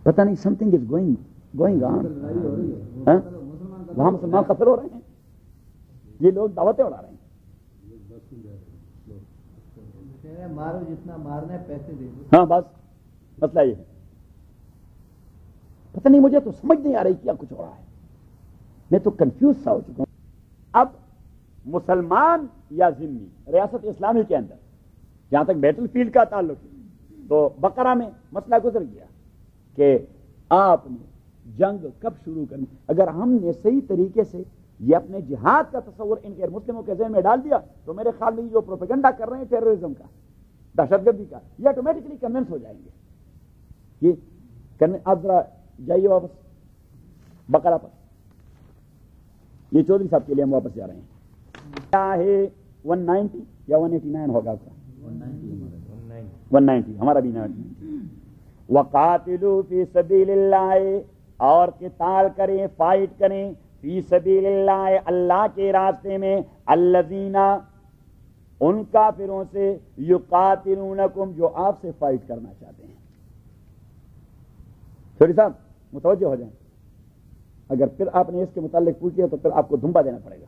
پتہ نہیں some thing is going on. وہاں مسلمان قتل ہو رہے ہیں، یہ لوگ دعوتیں اڑا رہے ہیں. مارو جتنا مارنا ہے، پیسے دے. ہاں بس مسئلہ یہ ہے. پتہ نہیں، مجھے تو سمجھ نہیں آ رہی کیا کچھ ہو رہا ہے. میں تو کنفیوز سا ہو چکا ہوں. اب مسلمان یا ذمہ ریاست اسلامی کے اندر جہاں تک بیٹل فیلڈ کا تعلق ہے تو بقرہ میں مسئلہ گزر گیا کہ آپ نے جنگ کب شروع کرنی. اگر ہم نے صحیح طریقے سے یہ اپنے جہاد کا تصور ان غیر مسلموں کے ذہن میں ڈال دیا تو میرے خیال میں جو پروپیگنڈا کر رہے ہیں ٹیررزم کا، دہشت گردی کا، یہ آٹومیٹکلی کنونس ہو جائیں گے. یہ آپ ذرا جائیے واپس بقرہ پر. یہ چودھری صاحب کے لیے ہم واپس جا رہے ہیں. کیا ہے 190 یا 189 ہوگا آپ کا؟ 190. ہمارا بھی 190. وقاتلوا فی سبیل اللہ، اور قتال کریں، فائٹ کریں، فی سبیل اللہ، اللہ کے راستے میں، الذین، ان کافروں سے، یقاتلونکم، جو آپ سے فائٹ کرنا چاہتے ہیں. چودھری صاحب متوجہ ہو جائیں. اگر پھر آپ نے اس کے متعلق پوچھ لیا تو پھر آپ کو دھمبا دینا پڑے گا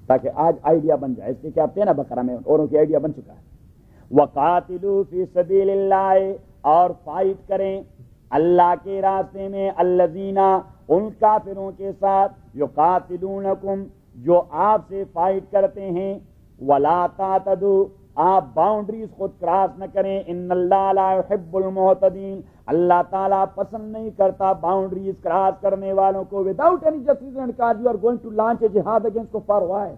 تاکہ آج آئیڈیا بن جائے. اس لیے کہ آپ تھے نا بقرہ میں، اوروں کی آئیڈیا بن چکا ہے. وقاتلوا فی سبیل اللہ، اور فائٹ کریں اللہ کے راستے میں، الذین، ان کافروں کے ساتھ، یقاتلونکم، جو آپ سے فائٹ کرتے ہیں. ولا تعتدوا، آپ باؤنڈریز خود کراس نہ کریں. ان اللہ لا يحب المعتدین، اللہ تعالیٰ پسند نہیں کرتا باؤنڈریز کراس کرنے والوں کو. Without any just reason you are going to launch a جہاد اگینسٹ کفار، why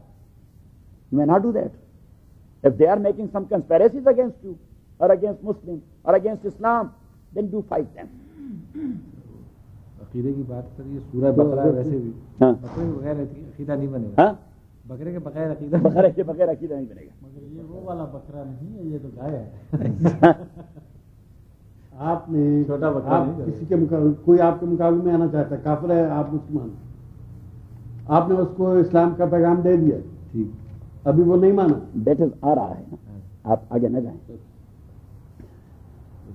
you may not do that. If they are making some conspiracies against you or against Muslims or against Islam, then do fight them. عقیدے کی بات کریے، سورہ بقرہ ویسے بھی بقرے بغیر عقیدہ نہیں بنے گا. بکرے کے بغیر عقیدہ بکرے کے بغیر عقیدہ نہیں بنے گا. مگر یہ وہ والا بکرا نہیں ہے، یہ تو گائے ہے. آپ نے چھوٹا بکرا آپ نہیں کسی کے مقابلے، کوئی آپ کے مقابلے میں آنا چاہتا ہے، کافر ہے، آپ مسلمان ہیں. آپ نے اس کو اسلام کا پیغام دے دیا، ٹھیک. ابھی وہ نہیں مانا. دیٹ از آ رہا ہے نا، آپ آگے نہ جائیں.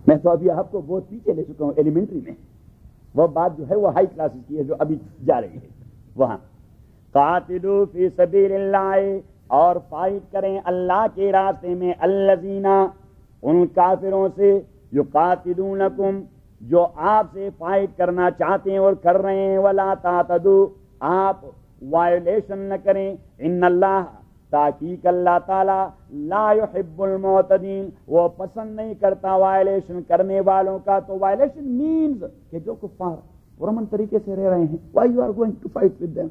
میں تو ابھی آپ کو بہت پیچھے لے چکا ہوں ایلیمنٹری میں. وہ بات جو ہے وہ ہائی کلاسز کی ہے جو ابھی جا رہی ہے. وہاں قاتلوا فی سبیل اللہ، اور فائٹ کریں اللہ کے راستے میں، الذین، ان کافروں سے، یقاتلونکم، جو آپ سے فائٹ کرنا چاہتے ہیں اور کر رہے ہیں، ولا تعتدوا، آپ وائلیشن نہ کریں، ان اللہ، تحقیق اللہ تعالی، لا یحب المعتدین، وہ پسند نہیں کرتا وائلیشن کرنے والوں کا. تو وائلیشن مینز کہ جو کفار پرامن طریقے سے رہ رہے ہیں، why you are going to fight with them.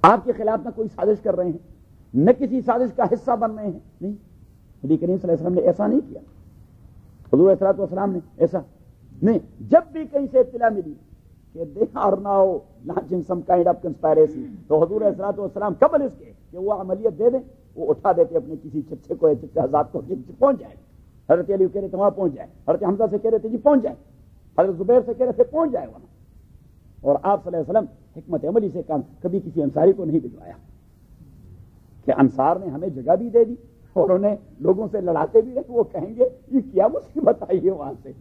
آپ کے خلاف نہ کوئی سازش کر رہے ہیں، نہ کسی سازش کا حصہ بن رہے ہیں. نہیں، نبی کریم صلی اللہ علیہ وسلم نے ایسا نہیں کیا. حضور صلی اللہ علیہ وسلم نے ایسا نہیں. جب بھی کہیں سے اطلاع ملی کہ they are now launching some kind of conspiracy, تو حضور صلی اللہ علیہ وسلم قبل اس کے کہ وہ عملیت دے دیں، وہ اٹھا دیتے اپنے کسی چچے کو، چچا حضرات کو، پہنچ جائے. حضرت علی کہہ رہے تھے وہاں پہنچ جائے، حضرت حمزہ سے کہہ رہے تھے جی پہنچ جائے، حضرت زبیر سے کہہ رہے تھے پہنچ جائے وہاں. اور آپ صلی اللہ علیہ وسلم حکمت عملی سے کام، کبھی کسی انصاری کو نہیں بھجوایا کہ انصار نے ہمیں جگہ بھی دے دی اور انہیں لوگوں سے لڑاتے بھی رہے. وہ کہیں گے یہ کیا مصیبت آئی ہے وہاں سے.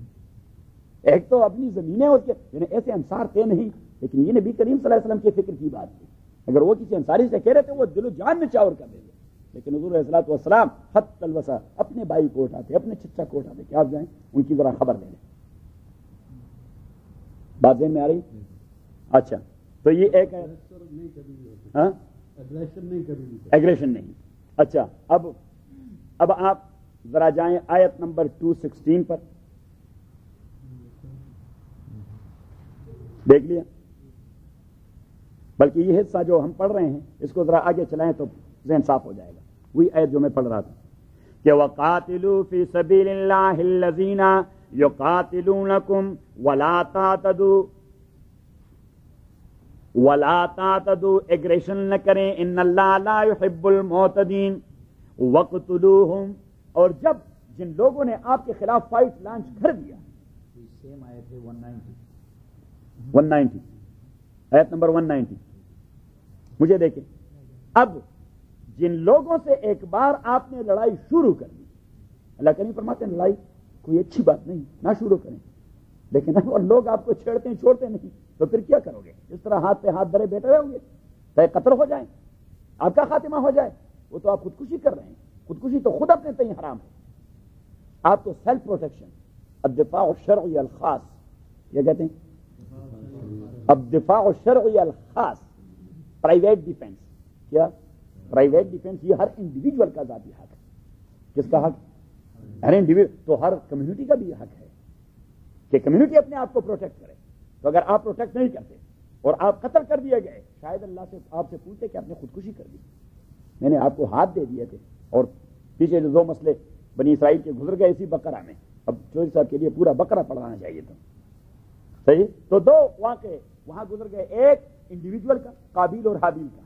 ایک تو اپنی زمینیں اس کے، یعنی ایسے انصار تھے نہیں، لیکن یہ نبی کریم صلی اللہ علیہ وسلم کی فکر کی بات تھی. اگر وہ کسی انصاری سے کہہ رہے تھے وہ دل و جان میں چاور کر دیں گے. لیکن حضور علیہ الصلوۃ والسلام حت الوسع اپنے بھائی کو اٹھاتے، اپنے چچا کو اٹھاتے کہ آپ جائیں ان کی ذرا خبر لے لیں. بات ذہن میں آ رہی؟ اچھا، تو یہ ایک ہے ایگریشن نہیں. اچھا، اب آپ ذرا جائیں آیت نمبر 216 پر. دیکھ لیا؟ بلکہ یہ حصہ جو ہم پڑھ رہے ہیں اس کو ذرا آگے چلائیں تو ذہن صاف ہو جائے گا. وہی آیت جو میں پڑھ رہا تھا کہ وَقَاتِلُوا فِي سَبِيلِ اللَّهِ الَّذِينَ يُقَاتِلُونَكُمْ وَلَا تَعْتَدُوا، وَلَا تَعْتَدُوا، ایگریشن نہ کریں، ان اللہ لا يحب المعتدین، وَقْتُلُوهُمْ، اور جب جن لوگوں نے آپ کے خلاف فائٹ لانچ کر دیا. سیم آیت ہے 190 آیت نمبر 190. مجھے دیکھیں، اب جن لوگوں سے ایک بار آپ نے لڑائی شروع کر دی، اللہ کریم فرماتے ہیں لڑائی کوئی اچھی بات نہیں، نہ شروع کریں. لیکن اور لوگ آپ کو چھیڑتے ہیں، چھوڑتے نہیں، تو پھر کیا کرو گے؟ اس طرح ہاتھ پہ ہاتھ دھرے بیٹھے رہو گے؟ چاہے قتل ہو جائیں، آپ کا خاتمہ ہو جائے، وہ تو آپ خودکشی کر رہے ہیں. خودکشی تو خود اپنے تئیں حرام ہے. آپ تو سیلف پروٹیکشن، الدفاع الشرعی الخاص، کیا کہتے ہیں؟ اب دفاع الشرعی الخاص، پرائیویٹ ڈیفینس. کیا پرائیویٹ ڈیفینس؟ یہ ہر انڈیویجول کا ذاتی حق ہے. کس کا حق؟ ہر انڈیویجول. تو ہر کمیونٹی کا بھی یہ حق ہے کہ کمیونٹی اپنے آپ کو پروٹیکٹ کرے. تو اگر آپ پروٹیکٹ نہیں کرتے اور آپ قتل کر دیے گئے، شاید اللہ سے آپ سے پوچھتے کہ آپ نے خودکشی کر دی. میں نے آپ کو ہاتھ دے دیے تھے، اور پیچھے جو 2 مسئلے بنی اسرائیل کے گزر گئے اسی بقرہ میں. اب چوہدری صاحب کے لیے پورا بقرہ پڑھانا چاہیے تھا. صحیح؟ تو 2 واقعے وہاں گزر گئے، ایک انڈیویجول کا، قابیل اور حابیل کا.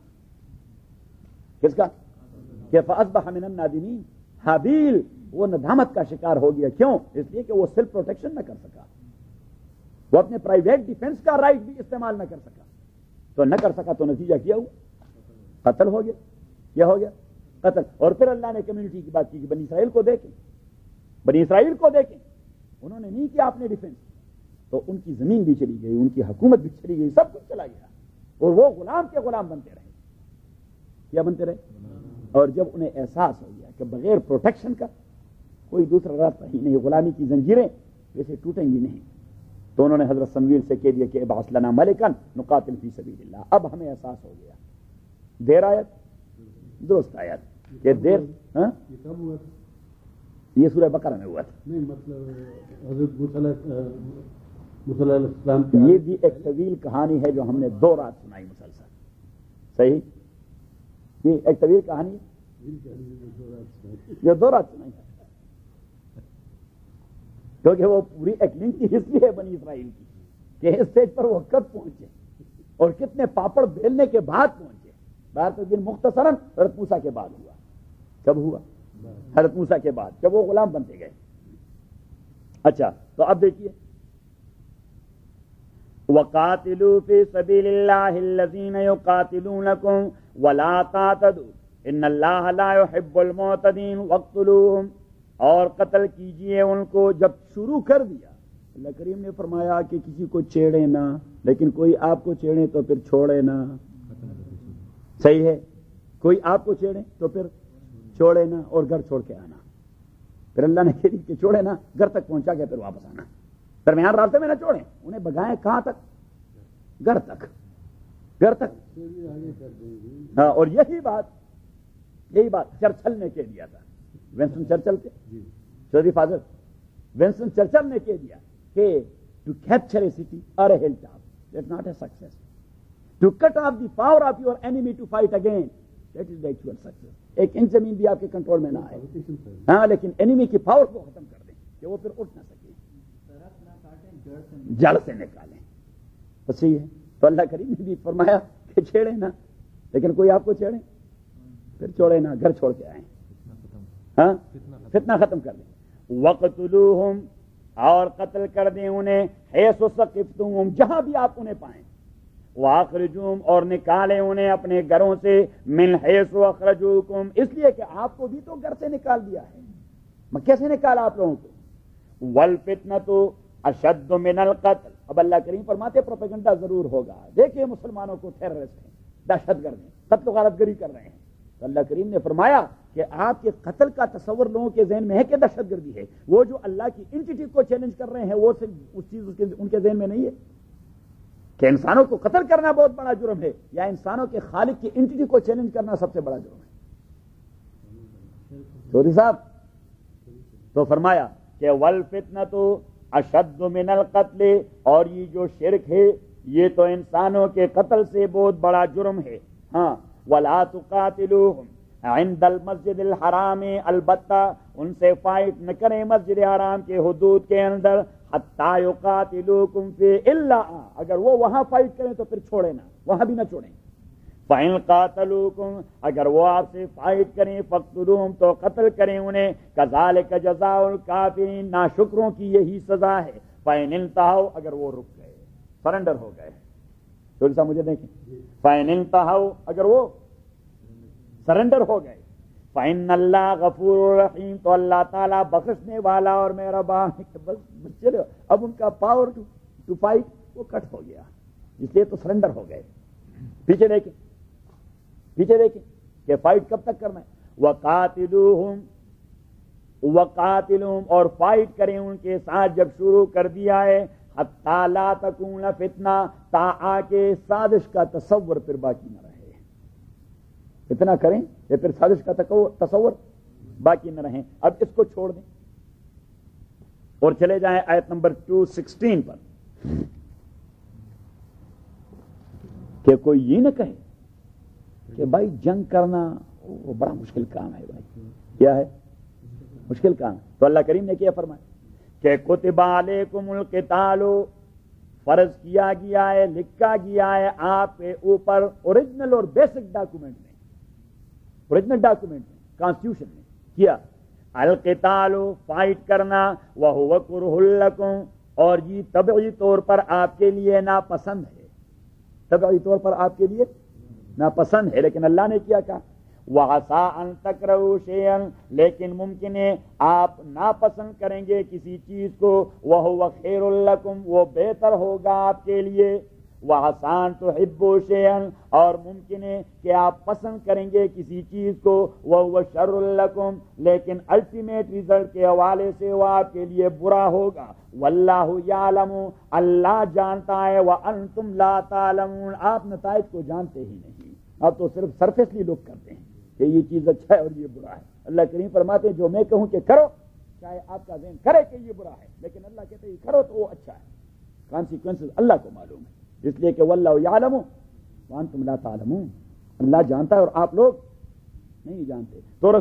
کس کا؟ کہ فاصبح من النادمین، حابیل وہ ندامت کا شکار ہو گیا. کیوں؟ اس لیے کہ وہ سیلف پروٹیکشن نہ کر سکا، وہ اپنے پرائیویٹ ڈیفینس کا رائٹ بھی استعمال نہ کر سکا. تو نہ کر سکا تو نتیجہ کیا ہوا؟ قتل ہو گیا. کیا ہو گیا؟ قتل. اور پھر اللہ نے کمیونٹی کی بات کی کہ بنی اسرائیل کو دیکھیں، بنی اسرائیل کو دیکھیں، انہوں نے نہیں کیا اپنے ڈیفینس، تو ان کی زمین بھی چلی گئی، ان کی حکومت بھی چلی گئی، سب کچھ چلا گیا، اور وہ غلام کے غلام بنتے رہے. کیا بنتے رہے؟ اور جب انہیں احساس ہو گیا کہ بغیر پروٹیکشن کا کوئی دوسرا راستہ ہی نہیں، غلامی کی زنجیریں ویسے ٹوٹیں گی نہیں، تو انہوں نے حضرت سمویل سے کہہ دیا کہ ابعث لنا ملکا نقاتل فی سبیل اللہ. اب ہمیں احساس ہو گیا. دیر آیت، درست آیت کہ دیر. ہاں، یہ کب ہوا تھا؟ یہ سورہ بقرہ میں ہوا تھا. نہیں مطلب حضرت موسیٰ علیہ السلام کی یہ بھی ایک طویل کہانی ہے جو ہم نے 2 رات سنائی مسلسل. صحیح؟ یہ ایک طویل کہانی جو 2 رات سنائی، کیونکہ وہ پوری ایک لنک کی ہسٹری ہے بنی اسرائیل کی کہ اس اسٹیج پر وہ کب پہنچے. اور کتنے پاپڑ بیلنے کے بعد پہنچے. 12 دن مختصراً حضرت موسیٰ کے بعد ہوا. کب ہوا؟ حضرت موسیٰ کے بعد, جب وہ غلام بنتے گئے. اچھا تو اب دیکھیے, وَقَاتِلُوا فِي سَبِيلِ اللَّهِ الَّذِينَ يُقَاتِلُونَكُمْ وَلَا تَعْتَدُوا إِنَّ اللَّهَ لَا يُحِبُّ الْمُعْتَدِينَ وَاقْتُلُوهُمْ, اور قتل کیجئے ان کو. جب شروع کر دیا اللہ کریم نے فرمایا کہ کسی کو چھیڑے نہ, لیکن کوئی آپ کو چھیڑے تو پھر چھوڑے نہ. صحیح ہے, کوئی آپ کو چھیڑے تو پھر چھوڑے نہ اور گھر چھوڑ کے آنا. پھر اللہ نے کہا کہ چھوڑے نہ, گھر تک پہنچا کے پھر واپس آنا. درمیان راستے میں نہ چھوڑیں, انہیں بگائیں کہاں تک؟ گھر تک, گھر تک. ہاں, اور یہی بات چرچل نے کہہ دیا تھا. ونسٹن چرچل کے چودھری فاضل ونسٹن چرچل نے کہہ دیا کہ ٹو کیپچر اے سٹی اور a hill top that's not a success. To cut off the power of your enemy to fight again that is the actual success. ایک inch زمین بھی آپ کے کنٹرول میں نہ آئے, ہاں, لیکن اینیمی کی پاور کو ختم کر دیں کہ وہ پھر اٹھ نہ سکے, جڑ سے نکالیں. تو صحیح ہے, تو اللہ کریم نے بھی فرمایا کہ چھیڑے نہ, لیکن کوئی آپ کو چھیڑے پھر چھوڑے نہ, گھر چھوڑ کے آئیں. ہاں, فتنہ ختم کر دیں. وَقْتُلُوهُمْ, اور قتل کر دیں انہیں, حیث ثقفتموہم, جہاں بھی آپ انہیں پائیں. وَأَخْرِجُوهُمْ, اور نکالیں انہیں اپنے گھروں سے, مِنْ حَيْثُ أَخْرَجُوكُمْ, اس لیے کہ آپ کو بھی تو گھر سے نکال دیا ہے. میں کیسے نکالا آپ لوگوں کو؟ وَالْفِتْنَةُ اشد من القتل. اب اللہ کریم فرماتے پروپیگنڈا ضرور ہوگا. دیکھیں مسلمانوں کو ٹیررسٹ ہیں, دہشت گرد ہیں, قتل و غارت گری کر رہے ہیں. تو اللہ کریم نے فرمایا کہ آپ کے قتل کا تصور لوگوں کے ذہن میں ہے کہ دہشت گردی ہے. وہ جو اللہ کی انٹیٹی کو چیلنج کر رہے ہیں وہ اس چیز ان کے ذہن میں نہیں ہے کہ انسانوں کو قتل کرنا بہت بڑا جرم ہے, یا انسانوں کے خالق کی انٹیٹی کو چیلنج کرنا سب سے بڑا جرم ہے. چودھری صاحب تو فرمایا کہ والفتنۃ اشد من القتل, اور یہ جو شرک ہے یہ تو انسانوں کے قتل سے بہت بڑا جرم ہے. ہاں, ولا تقاتلوہم عند المسجد الحرام, البتہ ان سے فائٹ نہ کریں مسجد حرام کے حدود کے اندر, حتی یقاتلوکم فی, الا, اگر وہ وہاں فائٹ کریں تو پھر چھوڑے نہ, وہاں بھی نہ چھوڑیں. فَإِن قَاتَلُوكُمْ, اگر وہ آپ سے فائٹ کریں, فَاقْتُلُوهُمْ, تو قتل کریں انہیں. كَذَلِكَ جَزَاءُ الْكَافِرِينَ, ناشکروں کی یہی سزا ہے. فَإِنِ انْتَهَوْا, اگر وہ رک گئے, سرنڈر ہو گئے. تو ایسا مجھے دیکھیں, فَإِنِ انْتَهَوْا, اگر وہ سرنڈر ہو گئے, فَإِنَّ اللَّهَ غَفُورٌ رَحِيمٌ, تو اللہ تعالیٰ بخشنے والا اور مہربان ہے. بس چلو, اب ان کا پاور ٹو فائٹ وہ کٹ ہو گیا, اس لیے تو سرنڈر ہو گئے. پیچھے دیکھیں کہ فائٹ کب تک کرنا ہے. وقاتلوہم, اور فائٹ کریں ان کے ساتھ جب شروع کر دیا ہے. حتی لا تکون فتنہ, تا کہ سازش کا تصور پھر باقی نہ رہے. اتنا کریں کہ پھر سازش کا تصور باقی نہ رہیں. اب اس کو چھوڑ دیں اور چلے جائیں آیت نمبر 216 پر, کہ کوئی یہ نہ کہے کہ بھائی جنگ کرنا وہ بڑا مشکل کام ہے. بھائی کیا ہے مشکل کام؟ تو اللہ کریم نے کیا فرمایا کہ کتب علیکم القتال, فرض کیا گیا ہے, لکھا گیا ہے آپ کے اوپر اوریجنل اور بیسک ڈاکومنٹ میں, اوریجنل ڈاکومنٹ میں, کانسٹیٹیوشن میں کیا القتال, فائٹ کرنا, وہو کرہ لکم, اور یہ طبعی طور پر آپ کے لیے ناپسند ہے, طبعی طور پر آپ کے لیے ناپسند ہے. لیکن اللہ نے کیا کہا, وَعَسَىٰ أَن تَكْرَهُوا شَيْئًا, لیکن ممکن ہے آپ ناپسند کریں گے کسی چیز کو, وَهُوَ خَيْرٌ لَكُمْ, وہ بہتر ہوگا آپ کے لیے. وَعَسَىٰ أَن تُحِبُّوا شَيْئًا, اور ممکن ہے کہ آپ پسند کریں گے کسی چیز کو, وَهُوَ شَرٌّ لَكُمْ, لیکن الٹیمیٹ ریزلٹ کے حوالے سے وہ آپ کے لیے برا ہوگا. وَاللَّهُ يَعْلَمُ, اللہ جانتا ہے, وَأَنْتُمْ لَا تَعْلَمُونَ, آپ نتائج کو جانتے ہی نہیں, آپ تو صرف سرفیسلی لک کرتے ہیں کہ یہ چیز اچھا ہے اور یہ برا ہے. اللہ کریم فرماتے ہیں جو میں کہوں کہ کرو, چاہے آپ کا ذہن کرے کہ یہ برا ہے, لیکن اللہ کہتے ہیں کرو تو وہ اچھا ہے. کانسیکوینسز اللہ کو معلوم ہے, اس لیے کہ واللہ یعلم وانتم لا تعلمون, اللہ جانتا ہے اور آپ لوگ نہیں جانتے. تو